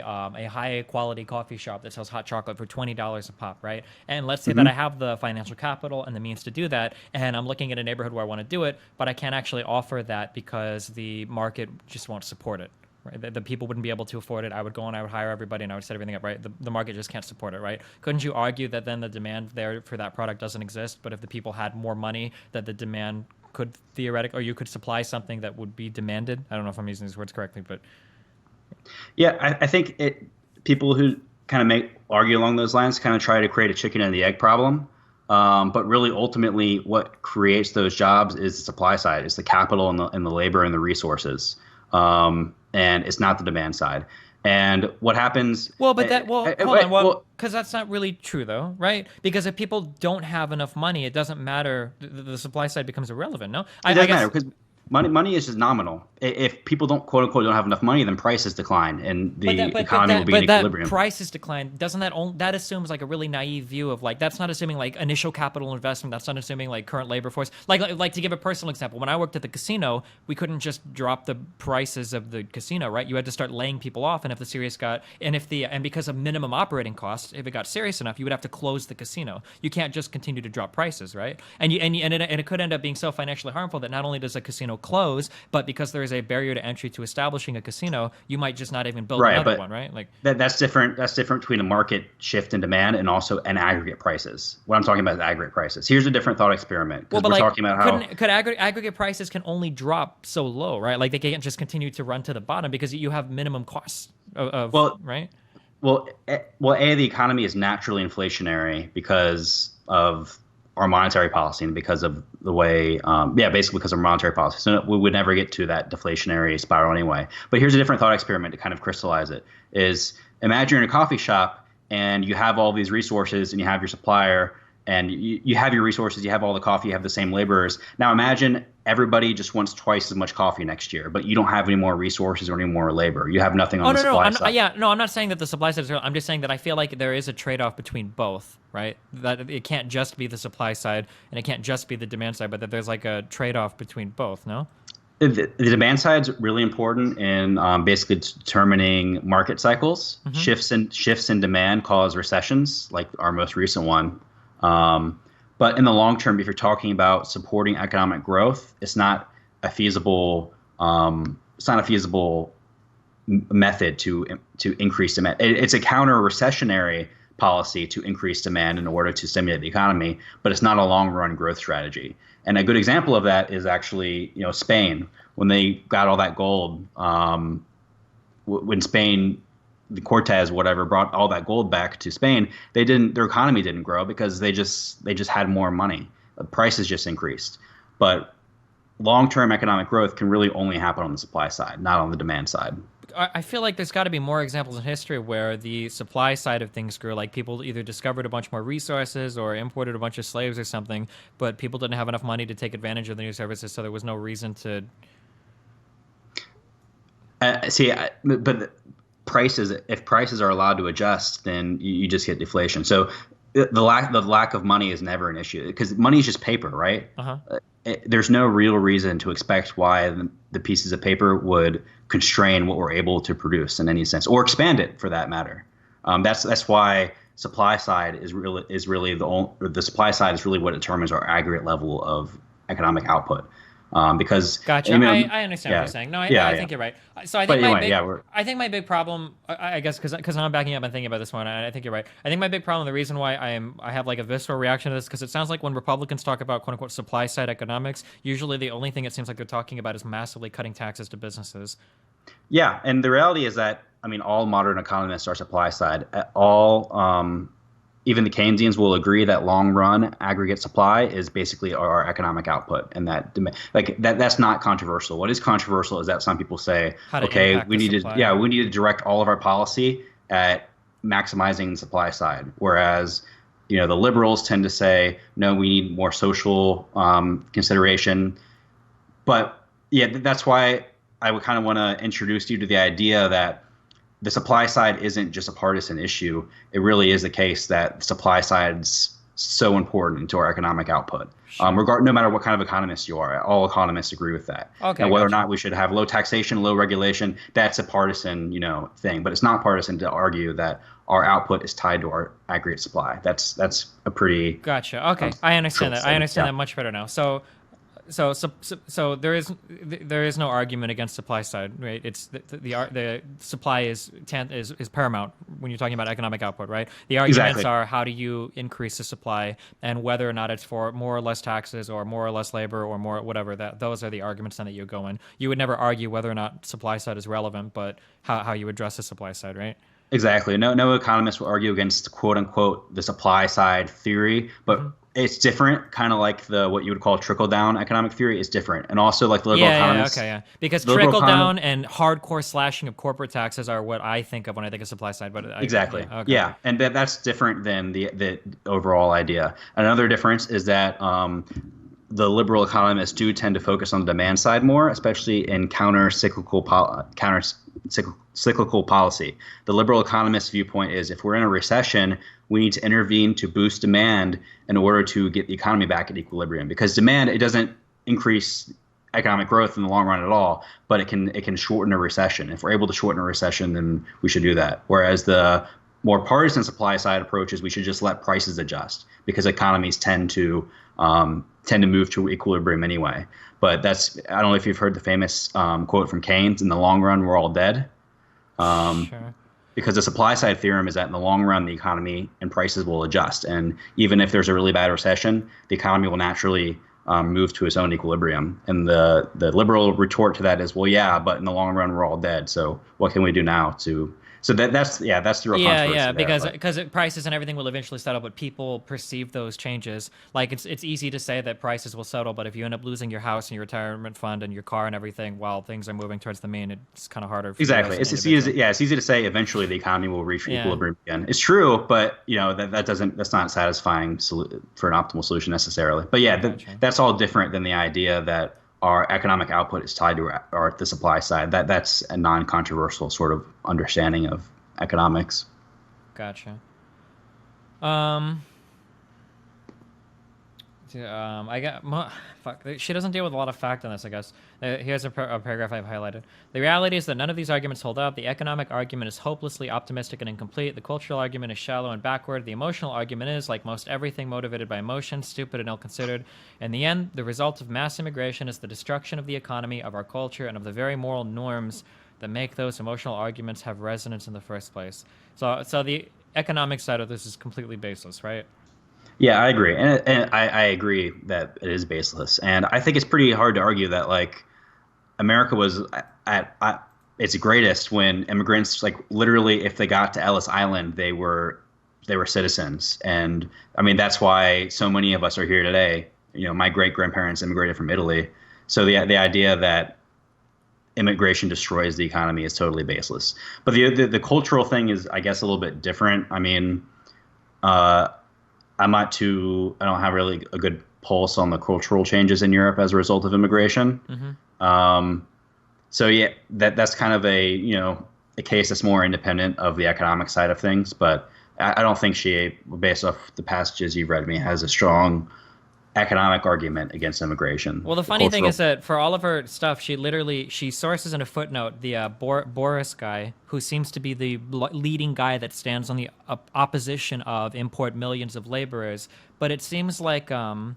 high quality coffee shop that sells hot chocolate for $20 a pop, right? And let's say that I have the financial capital and the means to do that, and I'm looking at a neighborhood where I want to do it, but I can't actually offer that because the market just won't support it. Right? The people wouldn't be able to afford it. I would go and I would hire everybody and I would set everything up, right? The market just can't support it, right? Couldn't you argue that then the demand there for that product doesn't exist, but if the people had more money, that the demand could theoretically, or you could supply something that would be demanded? I don't know if I'm using these words correctly, but...
Yeah, I think people who kind of argue along those lines kind of try to create a chicken and the egg problem. But really, ultimately, what creates those jobs is the supply side. It's the capital and the labor and the resources. And it's not the demand side. And what happens?
Hold on. Because that's not really true, though, right? Because if people don't have enough money, it doesn't matter. The supply side becomes irrelevant. No,
it doesn't matter because money is just nominal. If people don't quote unquote don't have enough money, then prices decline and the economy will be in equilibrium.
But prices decline. Doesn't that assumes like a really naive view of like that's not assuming like initial capital investment. That's not assuming like current labor force. Like to give a personal example, when I worked at the casino, we couldn't just drop the prices of the casino, right? You had to start laying people off, and because of minimum operating costs, if it got serious enough, you would have to close the casino. You can't just continue to drop prices, right? And it could end up being so financially harmful that not only does a casino close, but because there is a barrier to entry to establishing a casino, you might just not even build another one, right? Like
that's different. That's different between a market shift in demand and also an aggregate prices. What I'm talking about is aggregate prices. Here's a different thought experiment. We're talking about how
aggregate prices can only drop so low, right? Like they can't just continue to run to the bottom because you have minimum costs right?
Well, the economy is naturally inflationary because of our monetary policy and because of the way, basically because of monetary policy. So we would never get to that deflationary spiral anyway. But here's a different thought experiment to kind of crystallize it is imagine you're in a coffee shop and you have all these resources and you have your supplier and you have your resources, you have all the coffee, you have the same laborers. Now imagine everybody just wants twice as much coffee next year, but you don't have any more resources or any more labor. You have nothing on the supply side.
I'm not saying that the supply side is real. I'm just saying that I feel like there is a trade-off between both, right? That it can't just be the supply side and it can't just be the demand side, but that there's like a trade-off between both, no?
The demand side is really important in basically determining market cycles. Mm-hmm. Shifts in demand cause recessions, like our most recent one. But in the long term, if you're talking about supporting economic growth, it's not a feasible method to increase demand. It's a counter-recessionary policy to increase demand in order to stimulate the economy, but it's not a long-run growth strategy. And a good example of that is actually, Spain when they got all that gold. When Spain the Cortez, whatever, brought all that gold back to Spain, their economy didn't grow because they just had more money. The prices just increased. But long-term economic growth can really only happen on the supply side, not on the demand side.
I feel like there's got to be more examples in history where the supply side of things grew, like people either discovered a bunch more resources or imported a bunch of slaves or something, but people didn't have enough money to take advantage of the new services, so there was no reason to.
But if prices are allowed to adjust, then you just get deflation. So the lack of money is never an issue because money is just paper, right? There's no real reason to expect why the pieces of paper would constrain what we're able to produce in any sense, or expand it for that matter. That's why supply side is really the supply side is really what determines our aggregate level of economic output. Because
gotcha. I understand what you're saying. No, I think you're right. So I think I think my big problem, I guess, because I'm backing up and thinking about this one, I think you're right. I think my big problem, the reason why I have like a visceral reaction to this, because it sounds like when Republicans talk about quote unquote supply side economics, usually the only thing it seems like they're talking about is massively cutting taxes to businesses.
Yeah, and the reality is that all modern economists are supply side. Even the Keynesians will agree that long run aggregate supply is basically our economic output, and that's not controversial. What is controversial is that some people say, okay, we need to direct all of our policy at maximizing the supply side, whereas the liberals tend to say, no, we need more social consideration. But yeah, that's why I would kind of want to introduce you to the idea that the supply side isn't just a partisan issue. It really is the case that the supply side's so important to our economic output. Sure. No matter what kind of economist you are, all economists agree with that.
Okay,
and whether or not we should have low taxation, low regulation, that's a partisan, thing. But it's not partisan to argue that our output is tied to our aggregate supply. That's a pretty
gotcha. Okay, I understand that. I understand that much better now. So there is no argument against supply side, right? It's the supply is paramount when you're talking about economic output, right? The arguments are how do you increase the supply and whether or not it's for more or less taxes or more or less labor or more whatever. Those are the arguments then that you go in. You would never argue whether or not supply side is relevant, but how you address the supply side, right?
Exactly. No economist will argue against quote unquote the supply side theory, but it's different, kind of like what you would call trickle-down economic theory is different. And also like the liberal economists.
Because trickle-down and hardcore slashing of corporate taxes are what I think of when I think of supply side. But
exactly. And that's different than the overall idea. Another difference is that the liberal economists do tend to focus on the demand side more, especially in counter-cyclical policy. The liberal economist viewpoint is if we're in a recession, we need to intervene to boost demand in order to get the economy back at equilibrium. Because demand, it doesn't increase economic growth in the long run at all, but it can shorten a recession. If we're able to shorten a recession, then we should do that. Whereas the more partisan supply side approach is we should just let prices adjust because economies tend to move to equilibrium anyway. But I don't know if you've heard the famous quote from Keynes: "In the long run, we're all dead."
Sure.
Because the supply side theorem is that in the long run, the economy and prices will adjust. And even if there's a really bad recession, the economy will naturally move to its own equilibrium. And the liberal retort to that is, well, yeah, but in the long run, we're all dead. So what can we do now to... So that's the real controversy.
Yeah, because prices and everything will eventually settle, but people perceive those changes. Like it's easy to say that prices will settle, but if you end up losing your house and your retirement fund and your car and everything while things are moving towards the mean, it's kind of harder.
Exactly. It's easy to say eventually the economy will reach equilibrium again. It's true, but that's not satisfying for an optimal solution necessarily. But that's all different than the idea that our economic output is tied to the supply side. That's a non-controversial sort of understanding of economics.
Gotcha. She doesn't deal with a lot of fact on this, I guess. Here's a paragraph I've highlighted. The reality is that none of these arguments hold up. The economic argument is hopelessly optimistic and incomplete. The cultural argument is shallow and backward. The emotional argument is, like most everything motivated by emotion, stupid and ill-considered. In the end, the result of mass immigration is the destruction of the economy, of our culture, and of the very moral norms that make those emotional arguments have resonance in the first place. So the economic side of this is completely baseless, right?
Yeah, I agree, and I agree that it is baseless, and I think it's pretty hard to argue that like America was its greatest when immigrants, like literally, if they got to Ellis Island, they were citizens. And I mean, that's why so many of us are here today. You know, my great grandparents immigrated from Italy. So the idea that immigration destroys the economy is totally baseless. But the cultural thing is, I guess, a little bit different. I mean, I don't have really a good pulse on the cultural changes in Europe as a result of immigration. So yeah, that's kind of a case that's more independent of the economic side of things. But I don't think she, based off the passages you've read me, has a strong economic argument against immigration.
Well, the funny thing is that for all of her stuff, she sources in a footnote the Boris guy, who seems to be the leading guy that stands on the opposition of import millions of laborers. But it seems like so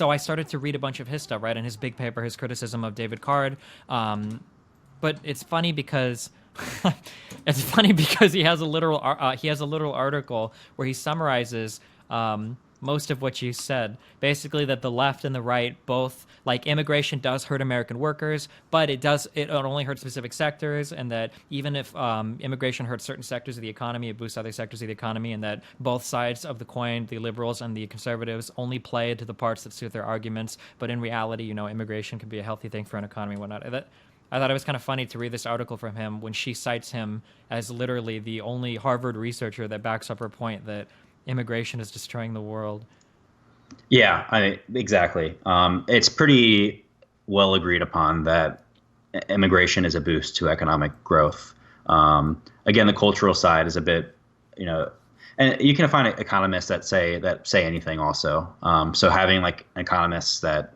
I started to read a bunch of his stuff, right, and his big paper, his criticism of David Card. But it's funny because he has a literal article where he summarizes most of what you said. Basically, that the left and the right both, like, immigration does hurt American workers, but it only hurts specific sectors, and that even if immigration hurts certain sectors of the economy, it boosts other sectors of the economy, and that both sides of the coin, the liberals and the conservatives, only play to the parts that suit their arguments. But in reality, immigration can be a healthy thing for an economy and whatnot. I thought it was kind of funny to read this article from him when she cites him as literally the only Harvard researcher that backs up her point that immigration is destroying the world.
Yeah, exactly. It's pretty well agreed upon that immigration is a boost to economic growth. Again, the cultural side is a bit, and you can find economists that say anything also. So having like economists that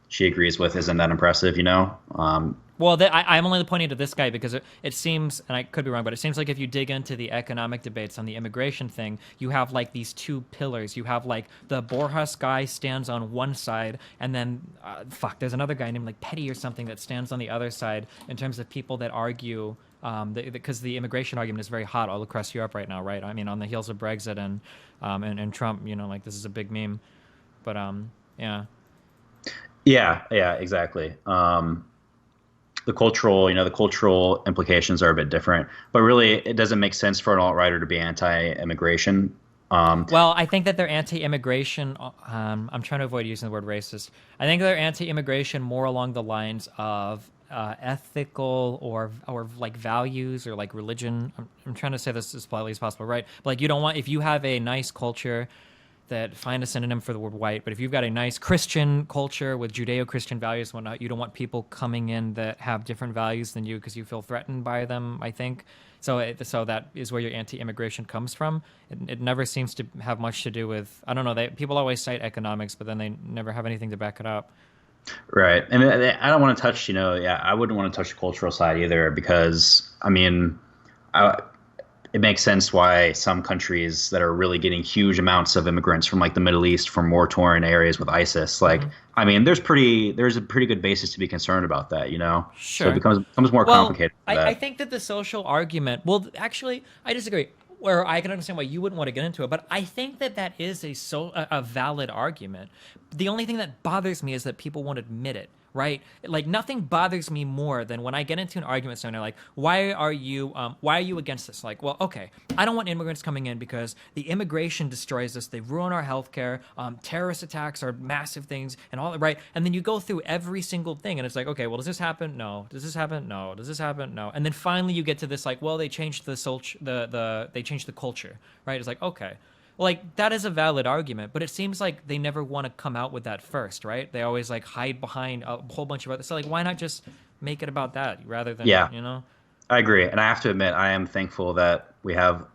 she agrees with isn't that impressive,
Well, I'm only pointing to this guy because it seems, and I could be wrong, but it seems like if you dig into the economic debates on the immigration thing, you have like these two pillars. You have like the Borjas guy stands on one side, and then there's another guy named like Petty or something that stands on the other side in terms of people that argue, because the immigration argument is very hot all across Europe right now, right? I mean, on the heels of Brexit and Trump, like this is a big meme, but yeah.
Yeah, exactly. The cultural implications are a bit different, but really it doesn't make sense for an alt-righter to be anti-immigration.
Well, I think that they're anti-immigration. I'm trying to avoid using the word racist. I think they're anti-immigration more along the lines of ethical or like values or like religion. I'm trying to say this as politely as possible, right? But like, you don't want, if you have a nice culture, that find a synonym for the word white, but if you've got a nice Christian culture with Judeo-Christian values and whatnot, you don't want people coming in that have different values than you because you feel threatened by them, I think. So that is where your anti-immigration comes from. It never seems to have much to do with, I don't know, people always cite economics, but then they never have anything to back it up.
Right. I mean, I don't want to touch, I wouldn't want to touch the cultural side either because, I mean, it makes sense why some countries that are really getting huge amounts of immigrants from like the Middle East, from war-torn areas with ISIS, like, I mean, there's a pretty good basis to be concerned about that,
Sure.
So it becomes more complicated.
I think that the social argument, well, actually, I disagree. Where I can understand why you wouldn't want to get into it, but I think that is a valid argument. The only thing that bothers me is that people won't admit it, right? Like, nothing bothers me more than when I get into an argument with someone, like, why are you against this? Like, well, okay, I don't want immigrants coming in because the immigration destroys us. They ruin our healthcare. Terrorist attacks are massive things and all that, right? And then you go through every single thing and it's like, okay, well, does this happen? No. Does this happen? No. Does this happen? No. And then finally you get to this, like, well, they changed they changed the culture, right? It's like, okay. Like, that is a valid argument, but it seems like they never want to come out with that first, right? They always, like, hide behind a whole bunch of other... So, like, why not just make it about that rather than,
I agree. And I have to admit, I am thankful that we have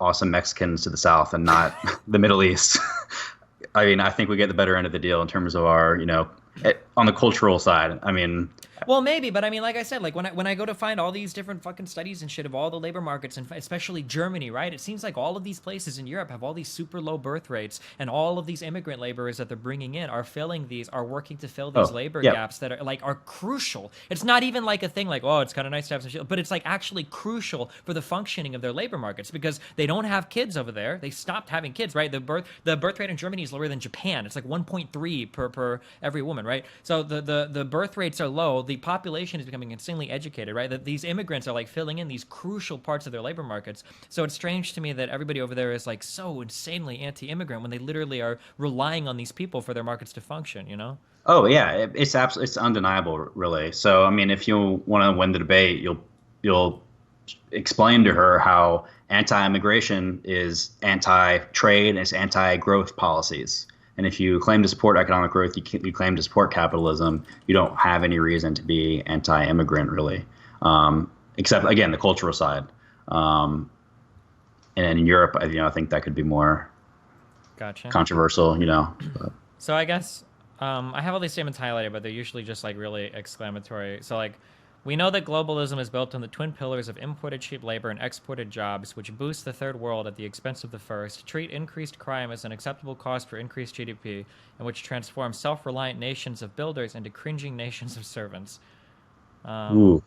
awesome Mexicans to the south and not the Middle East. I mean, I think we get the better end of the deal in terms of our, on the cultural side. I mean...
Well, maybe, but I mean, like I said, like when I go to find all these different fucking studies and shit of all the labor markets, and especially Germany, right? It seems like all of these places in Europe have all these super low birth rates, and all of these immigrant laborers that they're bringing in are working to fill these labor gaps that are crucial. It's not even like a thing like, oh, it's kind of nice to have some shit, but it's like actually crucial for the functioning of their labor markets because they don't have kids over there. They stopped having kids, right? The birth rate in Germany is lower than Japan. It's like 1.3 per every woman, right? right? So the birth rates are low. The population is becoming insanely educated, right? That these immigrants are like filling in these crucial parts of their labor markets. So it's strange to me that everybody over there is like so insanely anti-immigrant when they literally are relying on these people for their markets to function, you know?
Oh yeah, it's undeniable, really. So I mean, if you want to win the debate, you'll explain to her how anti-immigration is anti-trade and it's anti-growth policies. And if you claim to support economic growth, you claim to support capitalism. You don't have any reason to be anti-immigrant, really, except again the cultural side. And in Europe, I think that could be more controversial. But.
So I guess I have all these statements highlighted, but they're usually just like really exclamatory. So like, we know that globalism is built on the twin pillars of imported cheap labor and exported jobs, which boost the third world at the expense of the first, treat increased crime as an acceptable cost for increased GDP, and which transform self-reliant nations of builders into cringing nations of servants. The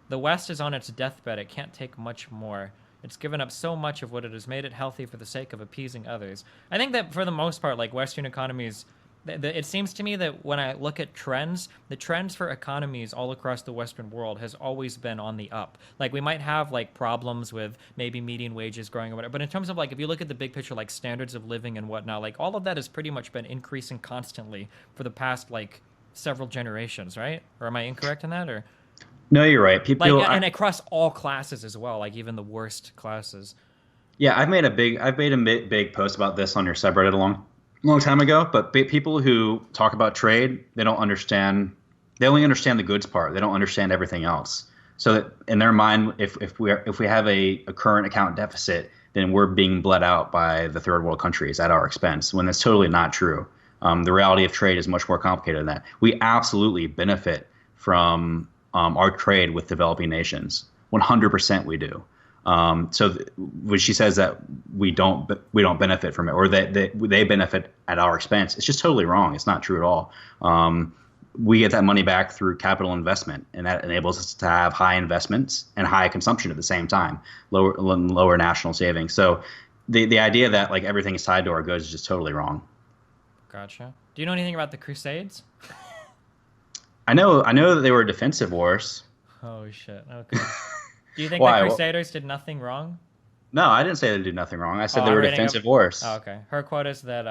West is on its deathbed. It can't take much more. It's given up so much of what it has made it healthy for the sake of appeasing others. I think that for the most part, like Western economies, it seems to me that when I look at trends, the trends for economies all across the Western world has always been on the up. Like we might have like problems with maybe median wages growing or whatever, but in terms of like if you look at the big picture, like standards of living and whatnot, like all of that has pretty much been increasing constantly for the past like several generations, right? Or am I incorrect in that? Or
no, you're right. People
and across all classes as well, like even the worst classes.
Yeah, I've made a big post about this on your subreddit long time ago, but people who talk about trade, they don't understand. They only understand the goods part. They don't understand everything else. So that in their mind, if we have a current account deficit, then we're being bled out by the third world countries at our expense, when that's totally not true. The reality of trade is much more complicated than that. We absolutely benefit from our trade with developing nations. 100% we do. So when she says that we don't benefit from it, or that they benefit at our expense, it's just totally wrong. It's not true at all. We get that money back through capital investment, and that enables us to have high investments and high consumption at the same time, lower national savings. So the idea that like everything is tied to our goods is just totally wrong.
Gotcha. Do you know anything about the Crusades?
I know that they were defensive wars.
Oh shit. Okay. Do you think the Crusaders did nothing wrong?
No, I didn't say they did nothing wrong. I said they were defensive wars.
Oh, okay. Her quote is that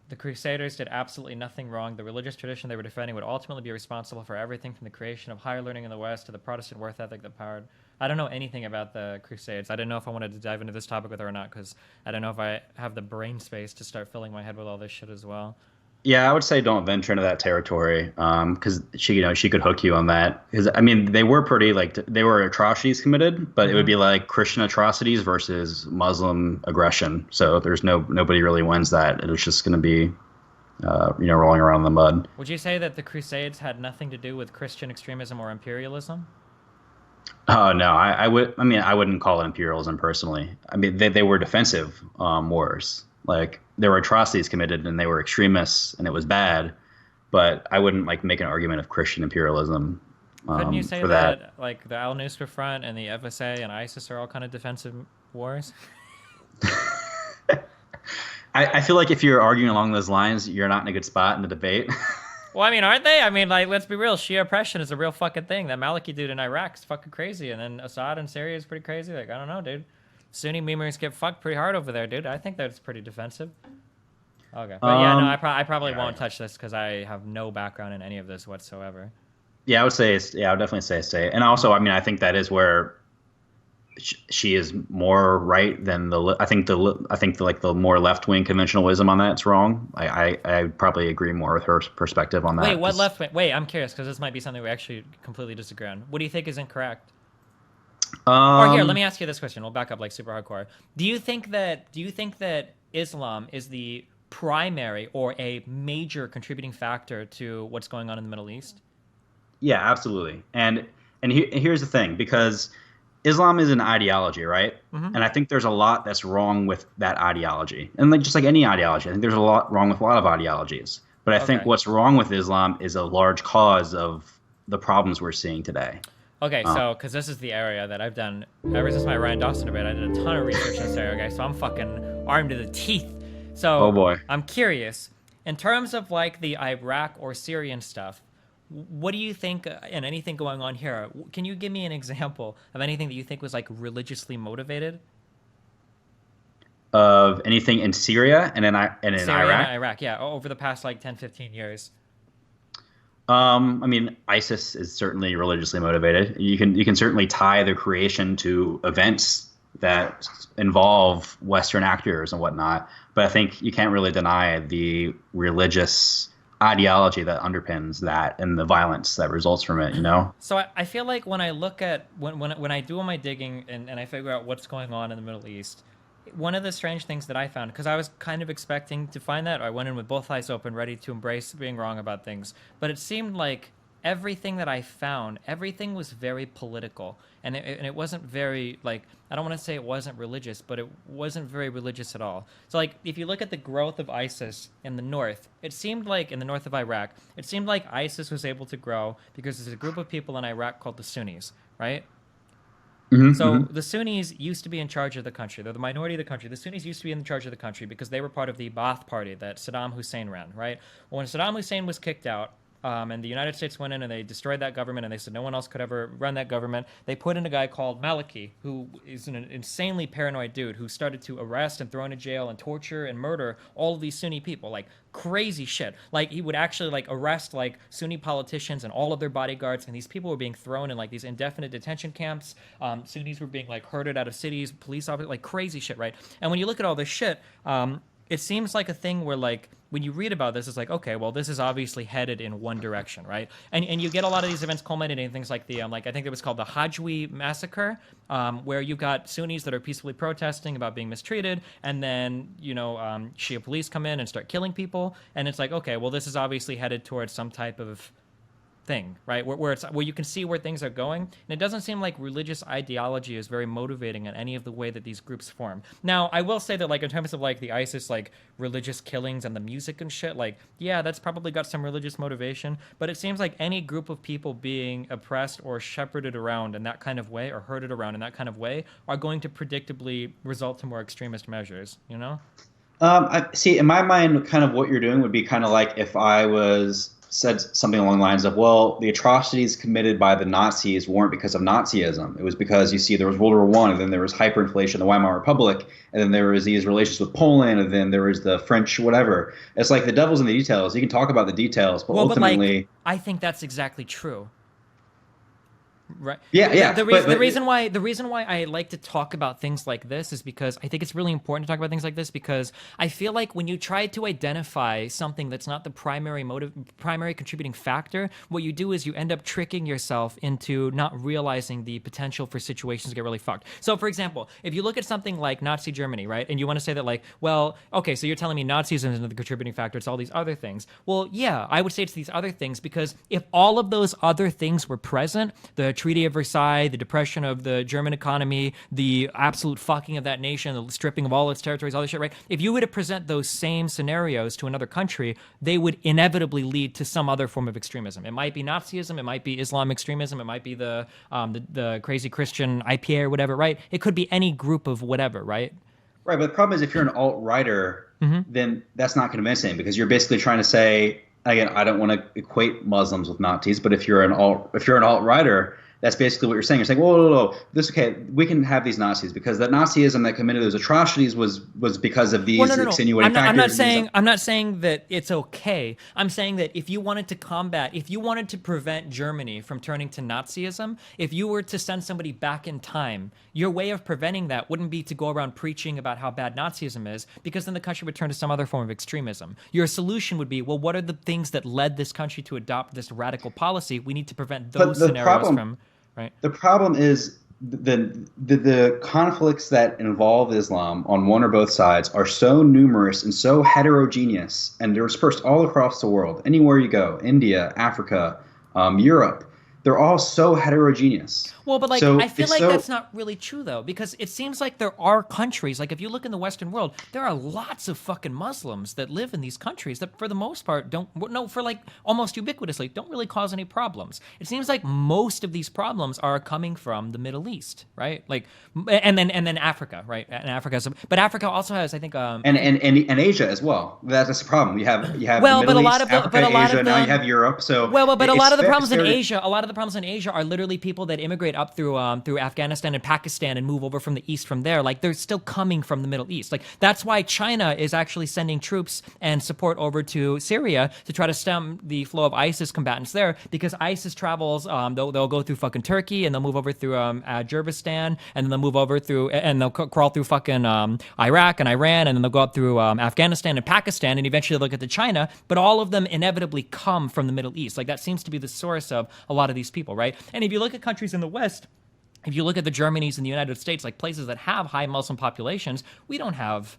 the Crusaders did absolutely nothing wrong. The religious tradition they were defending would ultimately be responsible for everything from the creation of higher learning in the West to the Protestant worth ethic that powered. I don't know anything about the Crusades. I didn't know if I wanted to dive into this topic with her or not, because I don't know if I have the brain space to start filling my head with all this shit as well.
Yeah, I would say don't venture into that territory, because she could hook you on that. Because I mean, they were pretty they were atrocities committed, but it would be like Christian atrocities versus Muslim aggression. So there's nobody really wins that. It was just going to be, rolling around in the mud.
Would you say that the Crusades had nothing to do with Christian extremism or imperialism?
Oh no, I wouldn't call it imperialism personally. I mean, they were defensive wars. Like there were atrocities committed and they were extremists and it was bad, but I wouldn't make an argument of Christian imperialism.
Couldn't you say that like the Al Nusra Front and the FSA and ISIS are all kind of defensive wars?
I feel like if you're arguing along those lines, you're not in a good spot in the debate.
Well, I mean, aren't they? I mean, like, let's be real. Shia oppression is a real fucking thing. That Maliki dude in Iraq is fucking crazy, and then Assad in Syria is pretty crazy. Like, I don't know, dude. Sunni memers get fucked pretty hard over there, dude. I think that's pretty defensive. Okay. But yeah, no, I probably won't touch this because I have no background in any of this whatsoever.
Yeah, I would definitely say stay. And also, I mean, I think that is where she is more right than I think the more left wing conventional wisdom on that's wrong. I probably agree more with her perspective on that.
Wait, what left wing? Wait, I'm curious because this might be something we actually completely disagree on. What do you think is incorrect? Or here, let me ask you this question. We'll back up like super hardcore. Do you think that Islam is the primary or a major contributing factor to what's going on in the Middle East?
Yeah, absolutely. And here's the thing, because Islam is an ideology, right? Mm-hmm. And I think there's a lot that's wrong with that ideology. And just like any ideology, I think there's a lot wrong with a lot of ideologies. But I think what's wrong with Islam is a large cause of the problems we're seeing today.
Okay, so, because this is the area that I've done, ever since my Ryan Dawson debate, I did a ton of research in this area, okay? So I'm fucking armed to the teeth. So,
oh boy.
I'm curious, In terms of like the Iraq or Syrian stuff, what do you think and anything going on here? Can you give me an example of anything that you think was like religiously motivated?
Of anything in Syria and in
Syria and
Iraq.
Iraq, yeah, over the past like 10, 15 years.
I mean, ISIS is certainly religiously motivated. You can certainly tie their creation to events that involve Western actors and whatnot. But I think you can't really deny the religious ideology that underpins that and the violence that results from it. You know.
So I feel like when I look at when I do all my digging and I figure out what's going on in the Middle East, one of the strange things that I found, because I was kind of expecting to find that, I went in with both eyes open, ready to embrace being wrong about things, but it seemed like everything that I found, everything was very political, and it wasn't very, like, I don't want to say it wasn't religious, but it wasn't very religious at all. So, like, if you look at the growth of ISIS in the north, it seemed like, in the north of Iraq, it seemed like ISIS was able to grow because there's a group of people in Iraq called the Sunnis, right? So the Sunnis used to be in charge of the country. They're the minority of the country. The Sunnis used to be in charge of the country because they were part of the Ba'ath party that Saddam Hussein ran, right? Well, when Saddam Hussein was kicked out, and the United States went in and they destroyed that government, and they said no one else could ever run that government. They put in a guy called Maliki, who is an insanely paranoid dude who started to arrest and throw into jail and torture and murder all of these Sunni people, like crazy shit. Like he would actually like arrest like Sunni politicians and all of their bodyguards, and these people were being thrown in like these indefinite detention camps. Sunnis were being like herded out of cities, police officers, like crazy shit, right? And when you look at all this shit, it seems like a thing where like when you read about this, it's like, okay, well, this is obviously headed in one direction, right? And you get a lot of these events culminating in things like the like I think it was called the Hajwi massacre, where you got Sunnis that are peacefully protesting about being mistreated, and then Shia police come in and start killing people, and it's like, okay, well, this is obviously headed towards some type of thing, right? Where you can see where things are going, and it doesn't seem like religious ideology is very motivating in any of the way that these groups form. Now, I will say that like in terms of like the ISIS like religious killings and the music and shit, like yeah, that's probably got some religious motivation, but it seems like any group of people being oppressed or shepherded around in that kind of way or herded around in that kind of way are going to predictably result to more extremist measures, you know?
I see. In my mind, kind of what you're doing would be kind of like if I said something along the lines of, well, the atrocities committed by the Nazis weren't because of Nazism. It was because, you see, there was World War I, and then there was hyperinflation, the Weimar Republic, and then there was these relations with Poland, and then there was the French whatever. It's like the devil's in the details. You can talk about the details, but ultimately...
But like, I think that's exactly true. Right.
Yeah.
The reason why I like to talk about things like this is because I think it's really important to talk about things like this, because I feel like when you try to identify something that's not the primary contributing factor, what you do is you end up tricking yourself into not realizing the potential for situations to get really fucked. So, for example, if you look at something like Nazi Germany, right, and you want to say that like, well, okay, so you're telling me Nazism isn't the contributing factor, it's all these other things. Well, yeah, I would say it's these other things, because if all of those other things were present, the Treaty of Versailles, the depression of the German economy, the absolute fucking of that nation, the stripping of all its territories, all this shit, right? If you were to present those same scenarios to another country, they would inevitably lead to some other form of extremism. It might be Nazism, it might be Islam extremism, it might be the crazy Christian IPA or whatever, right? It could be any group of whatever, right?
Right, but the problem is if you're an alt-righter, then that's not convincing, because you're basically trying to say, again, I don't want to equate Muslims with Nazis, but if you're an alt-righter, that's basically what you're saying. You're saying, whoa, we can have these Nazis because that Nazism that committed those atrocities was because of these extenuating factors.
I'm not saying that it's okay. I'm saying that if you wanted to prevent Germany from turning to Nazism, if you were to send somebody back in time, your way of preventing that wouldn't be to go around preaching about how bad Nazism is, because then the country would turn to some other form of extremism. Your solution would be, well, what are the things that led this country to adopt this radical policy? We need to prevent those scenarios from... Right.
The problem is the conflicts that involve Islam on one or both sides are so numerous and so heterogeneous, and they're dispersed all across the world. Anywhere you go, India, Africa, Europe, they're all so heterogeneous.
Well, but like
So
I feel
it's
like
so
that's not really true though, because it seems like there are countries, like if you look in the Western world, there are lots of fucking Muslims that live in these countries that for the most part don't no for like almost ubiquitously don't really cause any problems. It seems like most of these problems are coming from the Middle East, right? Like and then Africa, right? And but Africa also has I think
and Asia as well. That's the problem. You have the
well, but
Middle
a lot
East,
of the
Africa,
but a lot
Asia.
of
Now you
them
have Europe. So
well, but a lot of the
it's
problems in
fair to,
Asia, a lot of the problems in Asia are literally people that immigrate up through Afghanistan and Pakistan and move over from the east from there. Like they're still coming from the Middle East. Like that's why China is actually sending troops and support over to Syria to try to stem the flow of ISIS combatants there, because ISIS travels. They'll go through fucking Turkey and they'll move over through Azerbaijan and then they'll move over through and they'll crawl through fucking Iraq and Iran and then they'll go up through Afghanistan and Pakistan and eventually they'll get to China. But all of them inevitably come from the Middle East. Like that seems to be the source of a lot of these people, right? And if you look at countries in the West, if you look at the Germanys and the United States, like places that have high Muslim populations, we don't have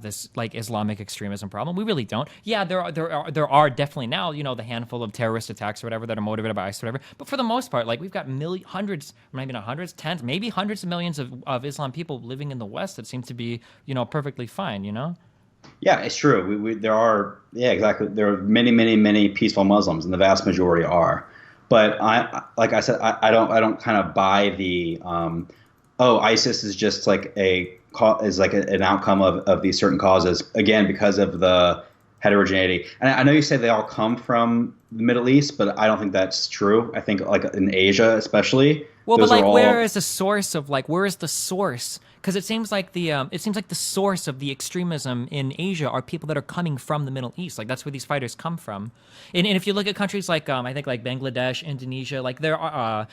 this like Islamic extremism problem. We really don't. Yeah, there are definitely now, the handful of terrorist attacks or whatever that are motivated by ISIS or whatever. But for the most part, like we've got hundreds, maybe not hundreds, tens, maybe hundreds of millions of Islam people living in the West that seem to be, perfectly fine,
Yeah, it's true. There are, yeah, exactly. There are many, many, many peaceful Muslims, and the vast majority are. But like I said, I don't kind of buy the, ISIS is just like an outcome of these certain causes. Again, because of the heterogeneity. And I know you say they all come from the Middle East, but I don't think that's true. I think like in Asia, especially.
Well, but like,
all...
where is the source? Because it seems like the source of the extremism in Asia are people that are coming from the Middle East. Like that's where these fighters come from. And if you look at countries like I think like Bangladesh, Indonesia, like there are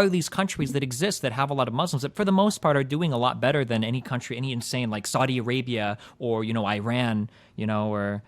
these countries that exist that have a lot of Muslims that for the most part are doing a lot better than any country, any insane like Saudi Arabia or Iran, or.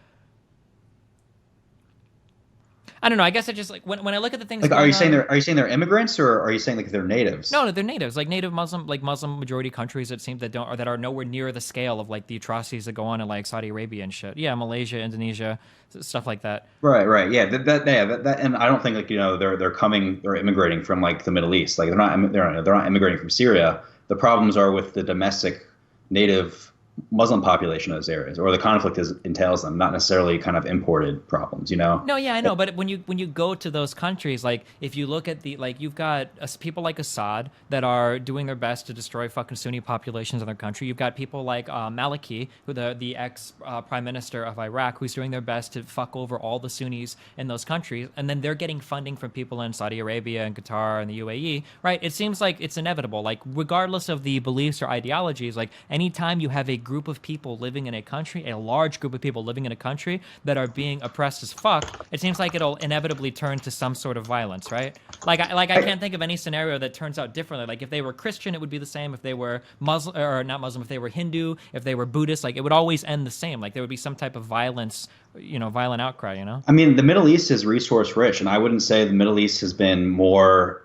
I don't know. I guess I just like when I look at the things.
Like, are you saying they're immigrants, or are you saying like they're natives?
No, they're natives, like native Muslim, like Muslim majority countries that seem that are nowhere near the scale of like the atrocities that go on in like Saudi Arabia and shit. Yeah, Malaysia, Indonesia, stuff like that.
Right. Yeah, that, and I don't think like they're immigrating from like the Middle East. Like they're not immigrating from Syria. The problems are with the domestic native Muslim population of those areas, or the conflict entails them, not necessarily kind of imported problems,
No, yeah, I know, but when you go to those countries, like if you look at you've got people like Assad that are doing their best to destroy fucking Sunni populations in their country. You've got people like Maliki, who the ex prime minister of Iraq, who's doing their best to fuck over all the Sunnis in those countries, and then they're getting funding from people in Saudi Arabia and Qatar and the UAE, right? It seems like it's inevitable, like regardless of the beliefs or ideologies, like anytime you have a group of people living in a country, a large group of people living in a country that are being oppressed as fuck, it seems like it'll inevitably turn to some sort of violence, right? I can't think of any scenario that turns out differently. Like if they were Christian, it would be the same. If they were Muslim or not Muslim, if they were Hindu, if they were Buddhist, like it would always end the same. Like there would be some type of violence, violent outcry.
I mean, the Middle East is resource rich, and I wouldn't say the Middle East has been more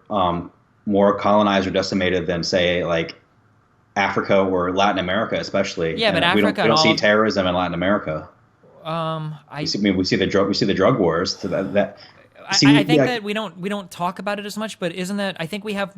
colonized or decimated than say like Africa or Latin America, especially.
Yeah, but Africa
we don't see terrorism in Latin America. We see the drug wars. I think
that we don't talk about it as much, but isn't that? I think we have.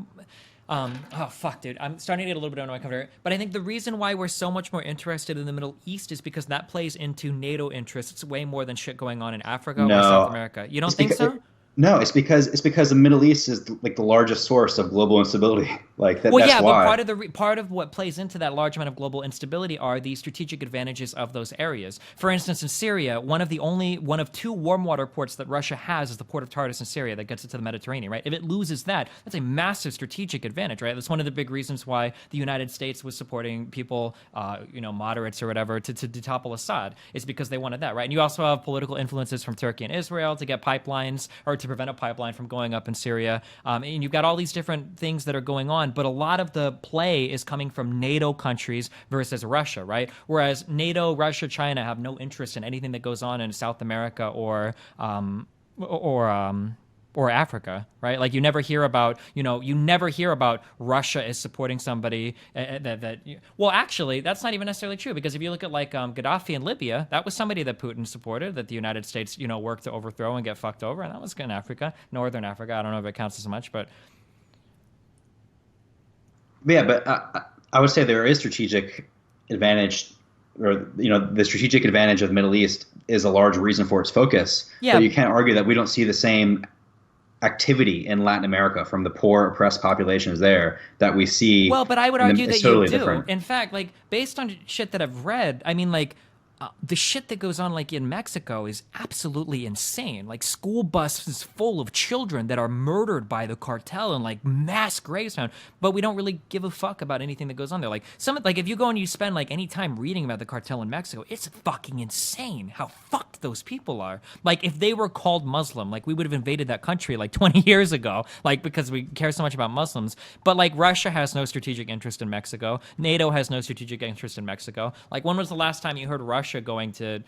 Oh fuck, dude! I'm starting to get a little bit under my cover. But I think the reason why we're so much more interested in the Middle East is because that plays into NATO interests way more than shit going on in Africa or South America. You don't think so?
No, it's because the Middle East is like the largest source of global instability. Like that,
well,
that's
yeah,
why.
but part of what plays into that large amount of global instability are the strategic advantages of those areas. For instance, in Syria, one of two warm water ports that Russia has is the port of Tartus in Syria that gets it to the Mediterranean. Right? If it loses that, that's a massive strategic advantage. Right? That's one of the big reasons why the United States was supporting people, moderates or whatever, to topple Assad. Is because they wanted that. Right? And you also have political influences from Turkey and Israel to get pipelines or to prevent a pipeline from going up in Syria. And you've got all these different things that are going on, but a lot of the play is coming from NATO countries versus Russia, right? Whereas NATO, Russia, China have no interest in anything that goes on in South America or or Africa, right? Like you never hear about, Russia is supporting somebody well, actually, that's not even necessarily true, because if you look at like Gaddafi in Libya, that was somebody that Putin supported, that the United States, worked to overthrow and get fucked over, and that was in Africa, Northern Africa. I don't know if it counts as much, but
yeah, but I would say there is strategic advantage, or the strategic advantage of the Middle East is a large reason for its focus.
Yeah.
But you can't argue that we don't see the same activity in Latin America from the poor oppressed populations there that we see.
Well, but I would argue that
totally
you do.
Different.
In fact, like based on shit that I've read, I mean, like the shit that goes on like in Mexico is absolutely insane. Like school buses full of children that are murdered by the cartel and like mass graves found, but we don't really give a fuck about anything that goes on there. Like if you go and you spend like any time reading about the cartel in Mexico, it's fucking insane how fucked those people are. Like if they were called Muslim, like we would have invaded that country like 20 years ago, like because we care so much about Muslims. But like Russia has no strategic interest in Mexico. NATO has no strategic interest in Mexico. Like when was the last time you heard Russia going to,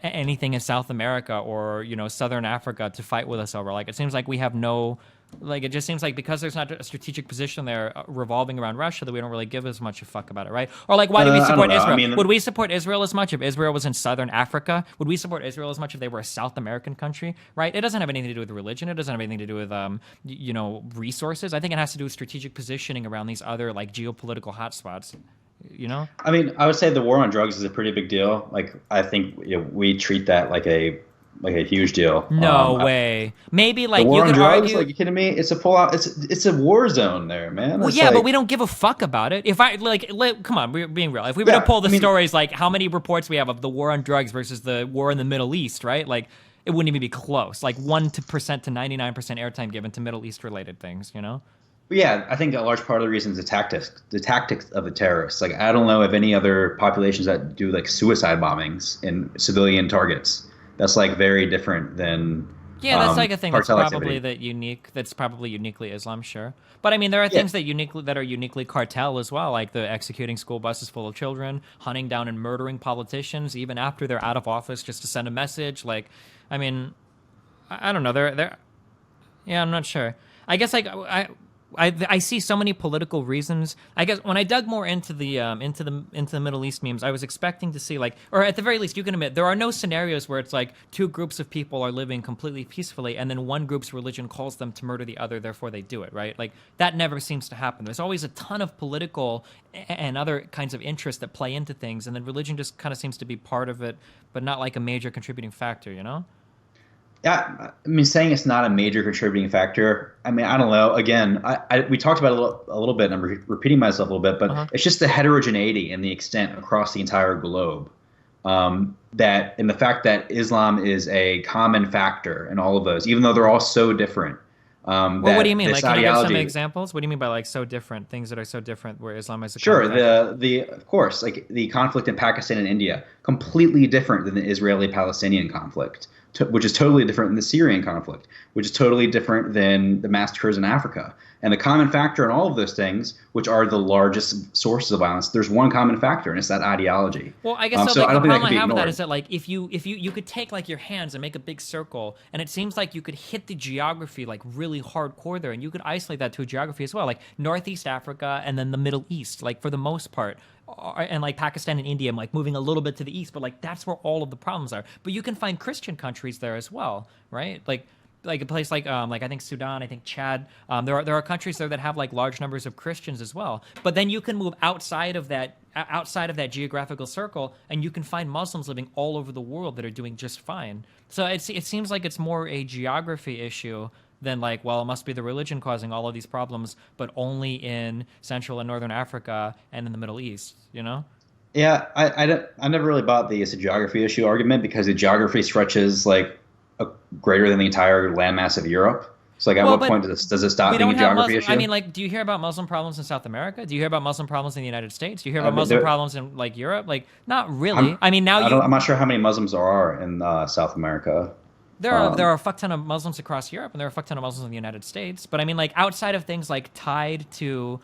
anything in South America or, Southern Africa to fight with us over? Like, it seems like we have no, like, it just seems like because there's not a strategic position there revolving around Russia that we don't really give as much a fuck about it, right? Or like, why do we support Israel? Would we support Israel as much if Israel was in Southern Africa? Would we support Israel as much if they were a South American country, right? It doesn't have anything to do with religion. It doesn't have anything to do with, resources. I think it has to do with strategic positioning around these other, like, geopolitical hotspots.
I mean, I would say the war on drugs is a pretty big deal. Like, I think we treat that like a huge deal.
No way. Maybe like
the war
you
on
could
drugs.
argue.
Like, you kidding me? It's a pull out. It's a war zone there, man.
Well, yeah, but we don't give a fuck about it. If come on, we're being real. If we were to pull the stories, like how many reports we have of the war on drugs versus the war in the Middle East, right? Like, it wouldn't even be close. Like 1% to 99% airtime given to Middle East related things.
Yeah, I think a large part of the reason is the tactics of the terrorists. Like, I don't know of any other populations that do like suicide bombings in civilian targets. That's like very different than
that's like a thing that's probably
activity.
That's probably uniquely Islam, sure. But I mean, there are things that are uniquely cartel as well, like the executing school buses full of children, hunting down and murdering politicians even after they're out of office just to send a message. Like, I mean, I don't know. Yeah, I'm not sure. I guess like I see so many political reasons. I guess when I dug more into the Middle East memes, I was expecting to see like, or at the very least, you can admit there are no scenarios where it's like two groups of people are living completely peacefully, and then one group's religion calls them to murder the other, therefore they do it, right? Like that never seems to happen. There's always a ton of political and other kinds of interests that play into things, and then religion just kind of seems to be part of it, but not like a major contributing factor,
Yeah, I mean, saying it's not a major contributing factor. I mean, I don't know. Again, we talked about it a little bit, and I'm repeating myself a little bit, but it's just the heterogeneity and the extent across the entire globe. That and the fact that Islam is a common factor in all of those, even though they're all so different.
Well, what do you mean? Like, can you give some examples? What do you mean by like so different? Things that are so different where Islam is a
sure.
The
of course, like the conflict in Pakistan and India, completely different than the Israeli-Palestinian conflict, which is totally different than the Syrian conflict, which is totally different than the massacres in Africa. And the common factor in all of those things, which are the largest sources of violence, there's one common factor, and it's that ideology.
Well, I guess so. Like, the problem I have with that is that, like, if you could take like your hands and make a big circle, and it seems like you could hit the geography like really hardcore there, and you could isolate that to a geography as well, like Northeast Africa and then the Middle East, like for the most part. And like Pakistan and India, like moving a little bit to the east, but like that's where all of the problems are. But you can find Christian countries there as well, right? Like a place like I think Sudan, I think Chad. There are countries there that have like large numbers of Christians as well. But then you can move outside of that geographical circle, and you can find Muslims living all over the world that are doing just fine. So it seems like it's more a geography issue than like, well, it must be the religion causing all of these problems, but only in Central and Northern Africa and in the Middle East,
Yeah, I never really bought the it's a geography issue argument, because the geography stretches like greater than the entire landmass of Europe. So like, at what point does it stop being a geography issue?
I mean, like, do you hear about Muslim problems in South America? Do you hear about Muslim problems in the United States? Do you hear about Muslim problems in like Europe? Like, not really. I'm
not sure how many Muslims there are in South America.
There are a fuck ton of Muslims across Europe, and there are a fuck ton of Muslims in the United States. But I mean, like, outside of things like tied to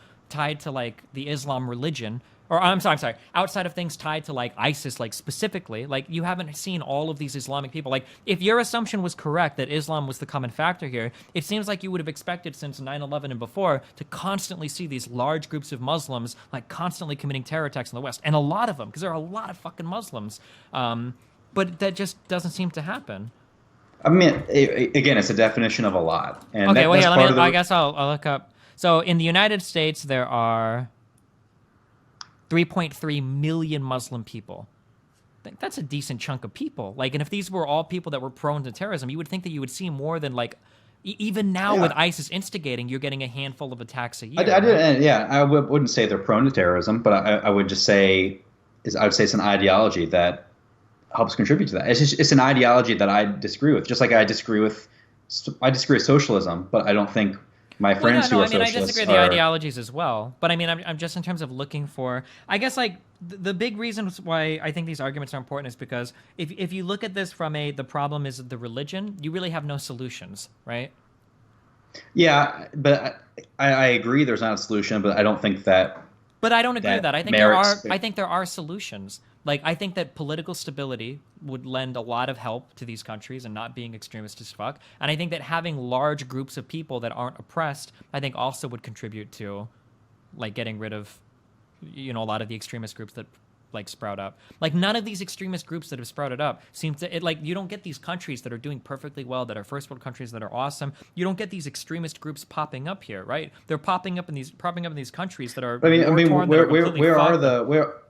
like the Islam religion, or I'm sorry, outside of things tied to like ISIS, like specifically, like you haven't seen all of these Islamic people. Like if your assumption was correct that Islam was the common factor here, it seems like you would have expected since 9/11 and before to constantly see these large groups of Muslims like constantly committing terror attacks in the West, and a lot of them, because there are a lot of fucking Muslims. But that just doesn't seem to happen.
I mean, again, it's a definition of a lot. And
okay, well,
that's
here, I guess I'll look up. So in the United States, there are 3.3 million Muslim people. That's a decent chunk of people. Like, and if these were all people that were prone to terrorism, you would think that you would see more than like, even now with ISIS instigating, you're getting a handful of attacks a year.
I wouldn't say they're prone to terrorism, but I would just say I would say it's an ideology that helps contribute to that. It's an ideology that I disagree with. Just like I disagree with socialism, but I don't think my friends who are socialists
I disagree with the ideologies as well. But I mean, I'm just in terms of looking for, I guess, like the big reason why I think these arguments are important is because if you look at this from the problem is the religion, you really have no solutions, right?
Yeah, but I agree there's not a solution, but I don't think that.
But I don't agree with that. I think there are solutions. Like, I think that political stability would lend a lot of help to these countries and not being extremist as fuck. And I think that having large groups of people that aren't oppressed, I think also would contribute to, like, getting rid of, a lot of the extremist groups that, like, sprout up. Like, none of these extremist groups that have sprouted up seem to, you don't get these countries that are doing perfectly well, that are first world countries that are awesome. You don't get these extremist groups popping up here, right? They're popping up in these countries that are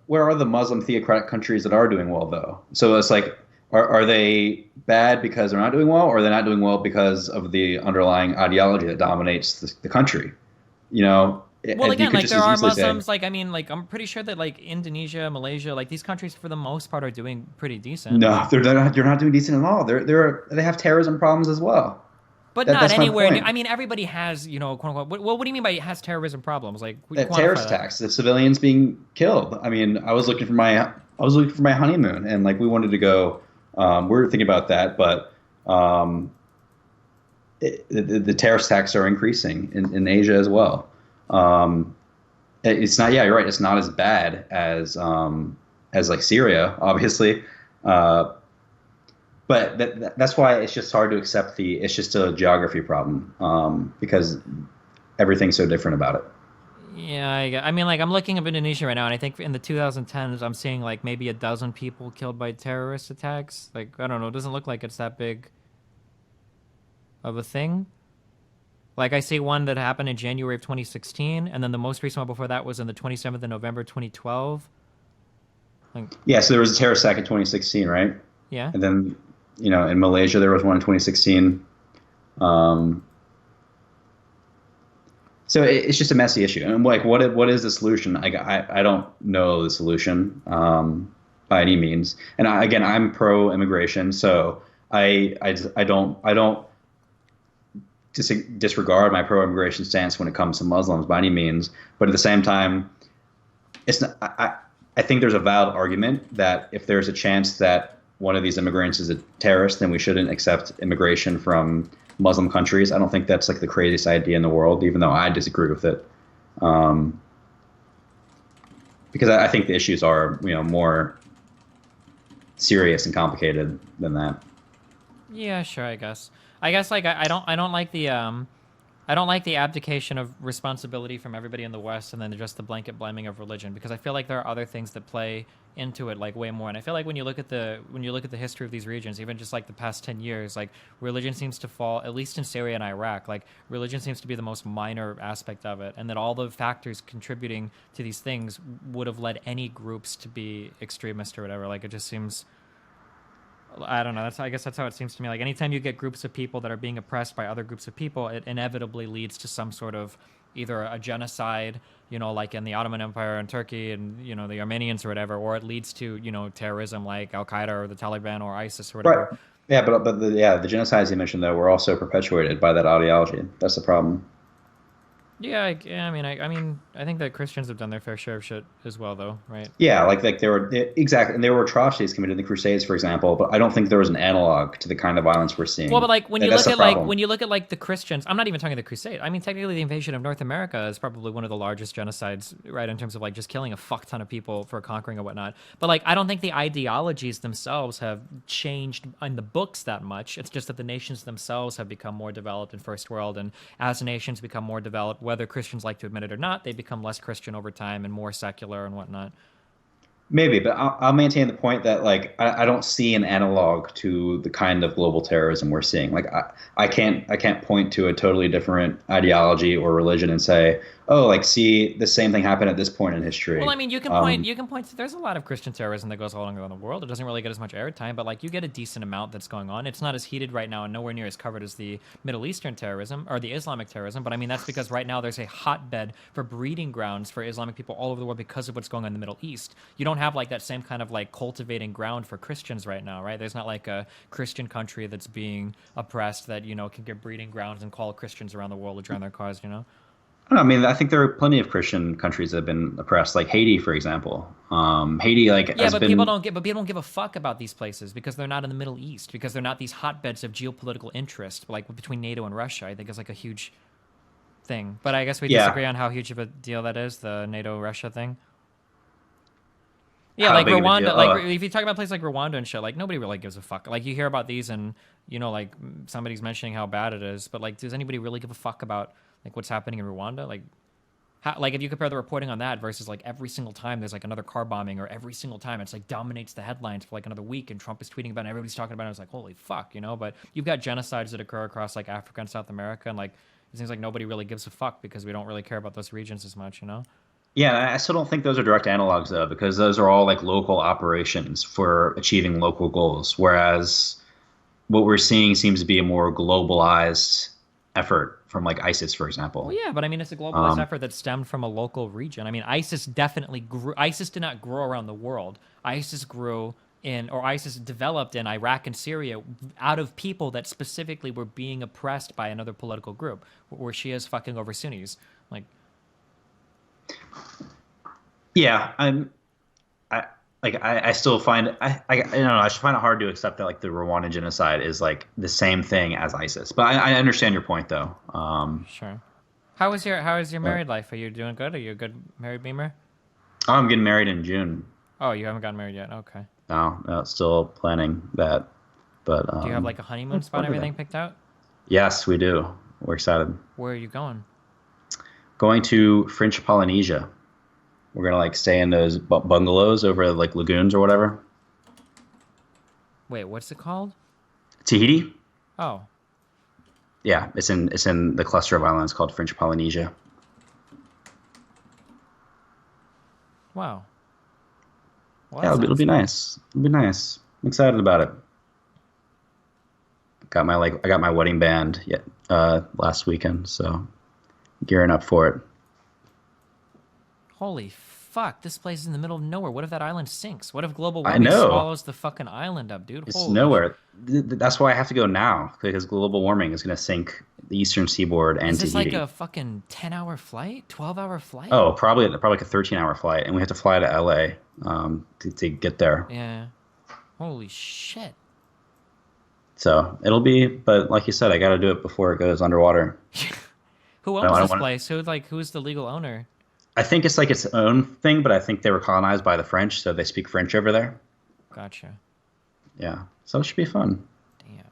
where are the Muslim theocratic countries that are doing well, though? So it's like, are they bad because they're not doing well, or are they not doing well because of the underlying ideology that dominates the country?
Well, again, like there are Muslims, I'm pretty sure that like Indonesia, Malaysia, like these countries for the most part are doing pretty decent.
No, they're not doing decent at all. They have terrorism problems as well.
But not anywhere. I mean, everybody has, quote unquote. What do you mean by has terrorism problems? Like
terrorist attacks, the civilians being killed. I mean, I was looking for my honeymoon, and like we wanted to go. We were thinking about that, but the terrorist attacks are increasing in Asia as well. It's not. Yeah, you're right. It's not as bad as like Syria, obviously. But that's why it's just hard to accept it's just a geography problem, because everything's so different about it.
Yeah, I mean, like I'm looking at Indonesia right now, and I think in the 2010s, I'm seeing like maybe a dozen people killed by terrorist attacks. Like, I don't know, it doesn't look like it's that big of a thing. Like I see one that happened in January of 2016, and then the most recent one before that was on the 27th of November 2012.
Yeah, so there was a terrorist attack in 2016, right?
Yeah.
And then, in Malaysia there was one in 2016. So it's just a messy issue. And like, what is the solution? I don't know the solution by any means. And I'm pro immigration, so I don't disregard my pro immigration stance when it comes to Muslims by any means. But at the same time, it's not, I think there's a valid argument that if there's a chance that one of these immigrants is a terrorist, then we shouldn't accept immigration from Muslim countries. I don't think that's like the craziest idea in the world, even though I disagree with it. Because I think the issues are, more serious and complicated than that.
Yeah, sure. I guess like I don't like the abdication of responsibility from everybody in the West and then just the blanket blaming of religion, because I feel like there are other things that play into it like way more. And I feel like when you look at the history of these regions, even just like the past 10 years, like religion seems to fall, at least in Syria and Iraq, like religion seems to be the most minor aspect of it, and that all the factors contributing to these things would have led any groups to be extremist or whatever. Like it just seems, I don't know. I guess that's how it seems to me. Like anytime you get groups of people that are being oppressed by other groups of people, it inevitably leads to some sort of either a genocide, like in the Ottoman Empire and Turkey and, the Armenians or whatever, or it leads to, terrorism like Al-Qaeda or the Taliban or ISIS or whatever.
Right. Yeah, but the genocides you mentioned, though, were also perpetuated by that ideology. That's the problem.
Yeah, I think that Christians have done their fair share of shit as well, though, right?
Yeah, like exactly, and there were atrocities committed in the Crusades, for example. But I don't think there was an analog to the kind of violence we're
Well, but
seeing.
like when
And
you
that's
look
the
at like
problem.
when you look at like the Christians, I'm not even talking the Crusade. I mean, technically, the invasion of North America is probably one of the largest genocides, right, in terms of like just killing a fuck ton of people for conquering and whatnot. But like, I don't think the ideologies themselves have changed in the books that much. It's just that the nations themselves have become more developed in first world, and as nations become more developed, whether Christians like to admit it or not, they become less Christian over time and more secular and whatnot.
Maybe, but I'll maintain the point that like I don't see an analog to the kind of global terrorism we're seeing. Like I can't point to a totally different ideology or religion and say, oh, like see the same thing happened at this point in
Well, I
history.
mean, you can point to, there's a lot of Christian terrorism that goes all around the world. It doesn't really get as much airtime, but like you get a decent amount that's going on. It's not as heated right now and nowhere near as covered as the Middle Eastern terrorism or the Islamic terrorism, but I mean that's because right now there's a hotbed for breeding grounds for Islamic people all over the world because of what's going on in the Middle East. You don't have like that same kind of like cultivating ground for Christians right now, right? There's not like a Christian country that's being oppressed that, can get breeding grounds and call Christians around the world to join their cause.
I don't know, I mean, I think there are plenty of Christian countries that have been oppressed, like Haiti, for example. Haiti like
Yeah,
has
but people
been.
don't get, but people don't give a fuck about these places because they're not in the Middle East, because they're not these hotbeds of geopolitical interest, like between NATO and Russia. I think is like a huge thing. But I guess we
Yeah,
disagree on how huge of a deal that is, the NATO Russia thing. Yeah,
how
like
big of a deal?
Rwanda, like if you talk about places like Rwanda and shit, like nobody really gives a fuck. Like you hear about these and like somebody's mentioning how bad it is, but like does anybody really give a fuck about like what's happening in Rwanda? Like if you compare the reporting on that versus like every single time there's like another car bombing, or every single time it's like dominates the headlines for like another week and Trump is tweeting about it and everybody's talking about it, it's like holy fuck. But you've got genocides that occur across like Africa and South America, and like it seems like nobody really gives a fuck because we don't really care about those regions as much.
Yeah, I still don't think those are direct analogs though, because those are all like local operations for achieving local goals. Whereas what we're seeing seems to be a more globalized effort from like ISIS, for
Well,
example.
yeah, but I mean, it's a globalized
Um,
effort that stemmed from a local region. I mean, ISIS definitely grew. ISIS did not grow around the world. ISIS developed in Iraq and Syria out of people that specifically were being oppressed by another political group, where Shias fucking over Sunnis. Like,
yeah, I I still find I don't know, I should find it hard to accept that like the Rwandan genocide is like the same thing as ISIS. But I understand your point though.
sure. How is your
But
married life? Are you doing good? Are you a good married beamer?
I'm getting married in June.
Oh, you haven't gotten married yet. Okay.
No, no, still planning that. But
Do you have like a honeymoon spot and
look at
everything
that.
picked out?
Yes, we do. We're excited.
Where are you going?
Going to French Polynesia. We're gonna like stay in those bungalows over like lagoons or whatever.
Wait, what's it called?
Tahiti.
Oh,
Yeah, it's in the cluster of islands called French Polynesia.
wow. Well,
Yeah,
that
it'll
sounds
be
fun.
nice. It'll be nice. I'm excited about it. I got my wedding band yet last weekend, so gearing up for it.
Holy fuck, this place is in the middle of nowhere. What if that island sinks? What if global
I
warming
know.
swallows the fucking island up, dude?
It's
Holy sh-
nowhere. That's why I have to go now because global warming is going to sink the eastern seaboard
Is
and
this like
Tahiti.
a fucking 10-hour flight? 12-hour flight?
Oh, probably like a 13-hour flight, and we have to fly to LA to get there.
Yeah. Holy shit.
So it'll be, but like you said, I got to do it before it goes underwater.
Who
I
owns
don't
this
want.
place? Who's the legal owner?
I think it's like its own thing, but I think they were colonized by the French, so they speak French over there.
Gotcha.
Yeah, so it should be fun.
Damn.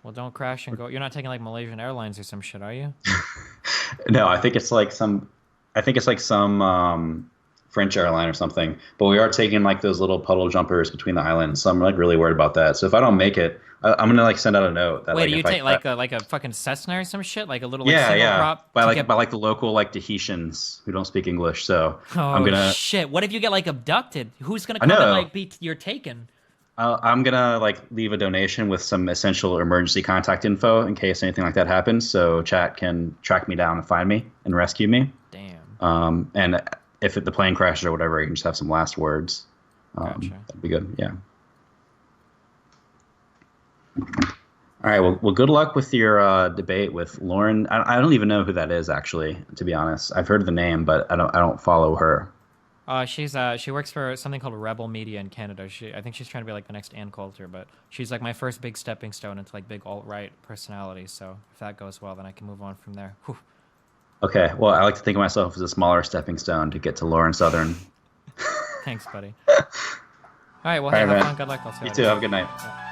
Well, don't crash and go. You're not taking like Malaysian Airlines or some shit, are you?
No, I think it's like some. I think it's like some French airline or something. But we are taking like those little puddle jumpers between the islands, so I'm like really worried about that. So if I don't make it, I'm gonna like send out a note that
Wait,
like
do you
if I
take like a fucking Cessna or some shit? Like a little like
yeah,
single
yeah,
prop
by
to
like
get.
by like the local like Tahitians who don't speak English. So I'm
Oh
gonna.
shit! What if you get like abducted? Who's gonna
I
come and
know.
like be you're taken?
I'm gonna like leave a donation with some essential emergency contact info in case anything like that happens, so chat can track me down and find me and rescue me.
Damn.
And if the plane crashes or whatever, I can just have some last words.
Gotcha.
That'd be good. Yeah. All right. Well, good luck with your debate with Lauren. I don't even know who that is, actually, to be honest. I've heard the name, but I don't follow her.
She works for something called Rebel Media in Canada. I think she's trying to be like the next Ann Coulter, but she's like my first big stepping stone into like big alt-right personality. So if that goes well, then I can move on from there. Whew.
Okay. Well, I like to think of myself as a smaller stepping stone to get to Lauren Southern.
Thanks, buddy. All right. Well, hey, have fun. Good luck. I'll see you
You too. Have a good night.
Yeah.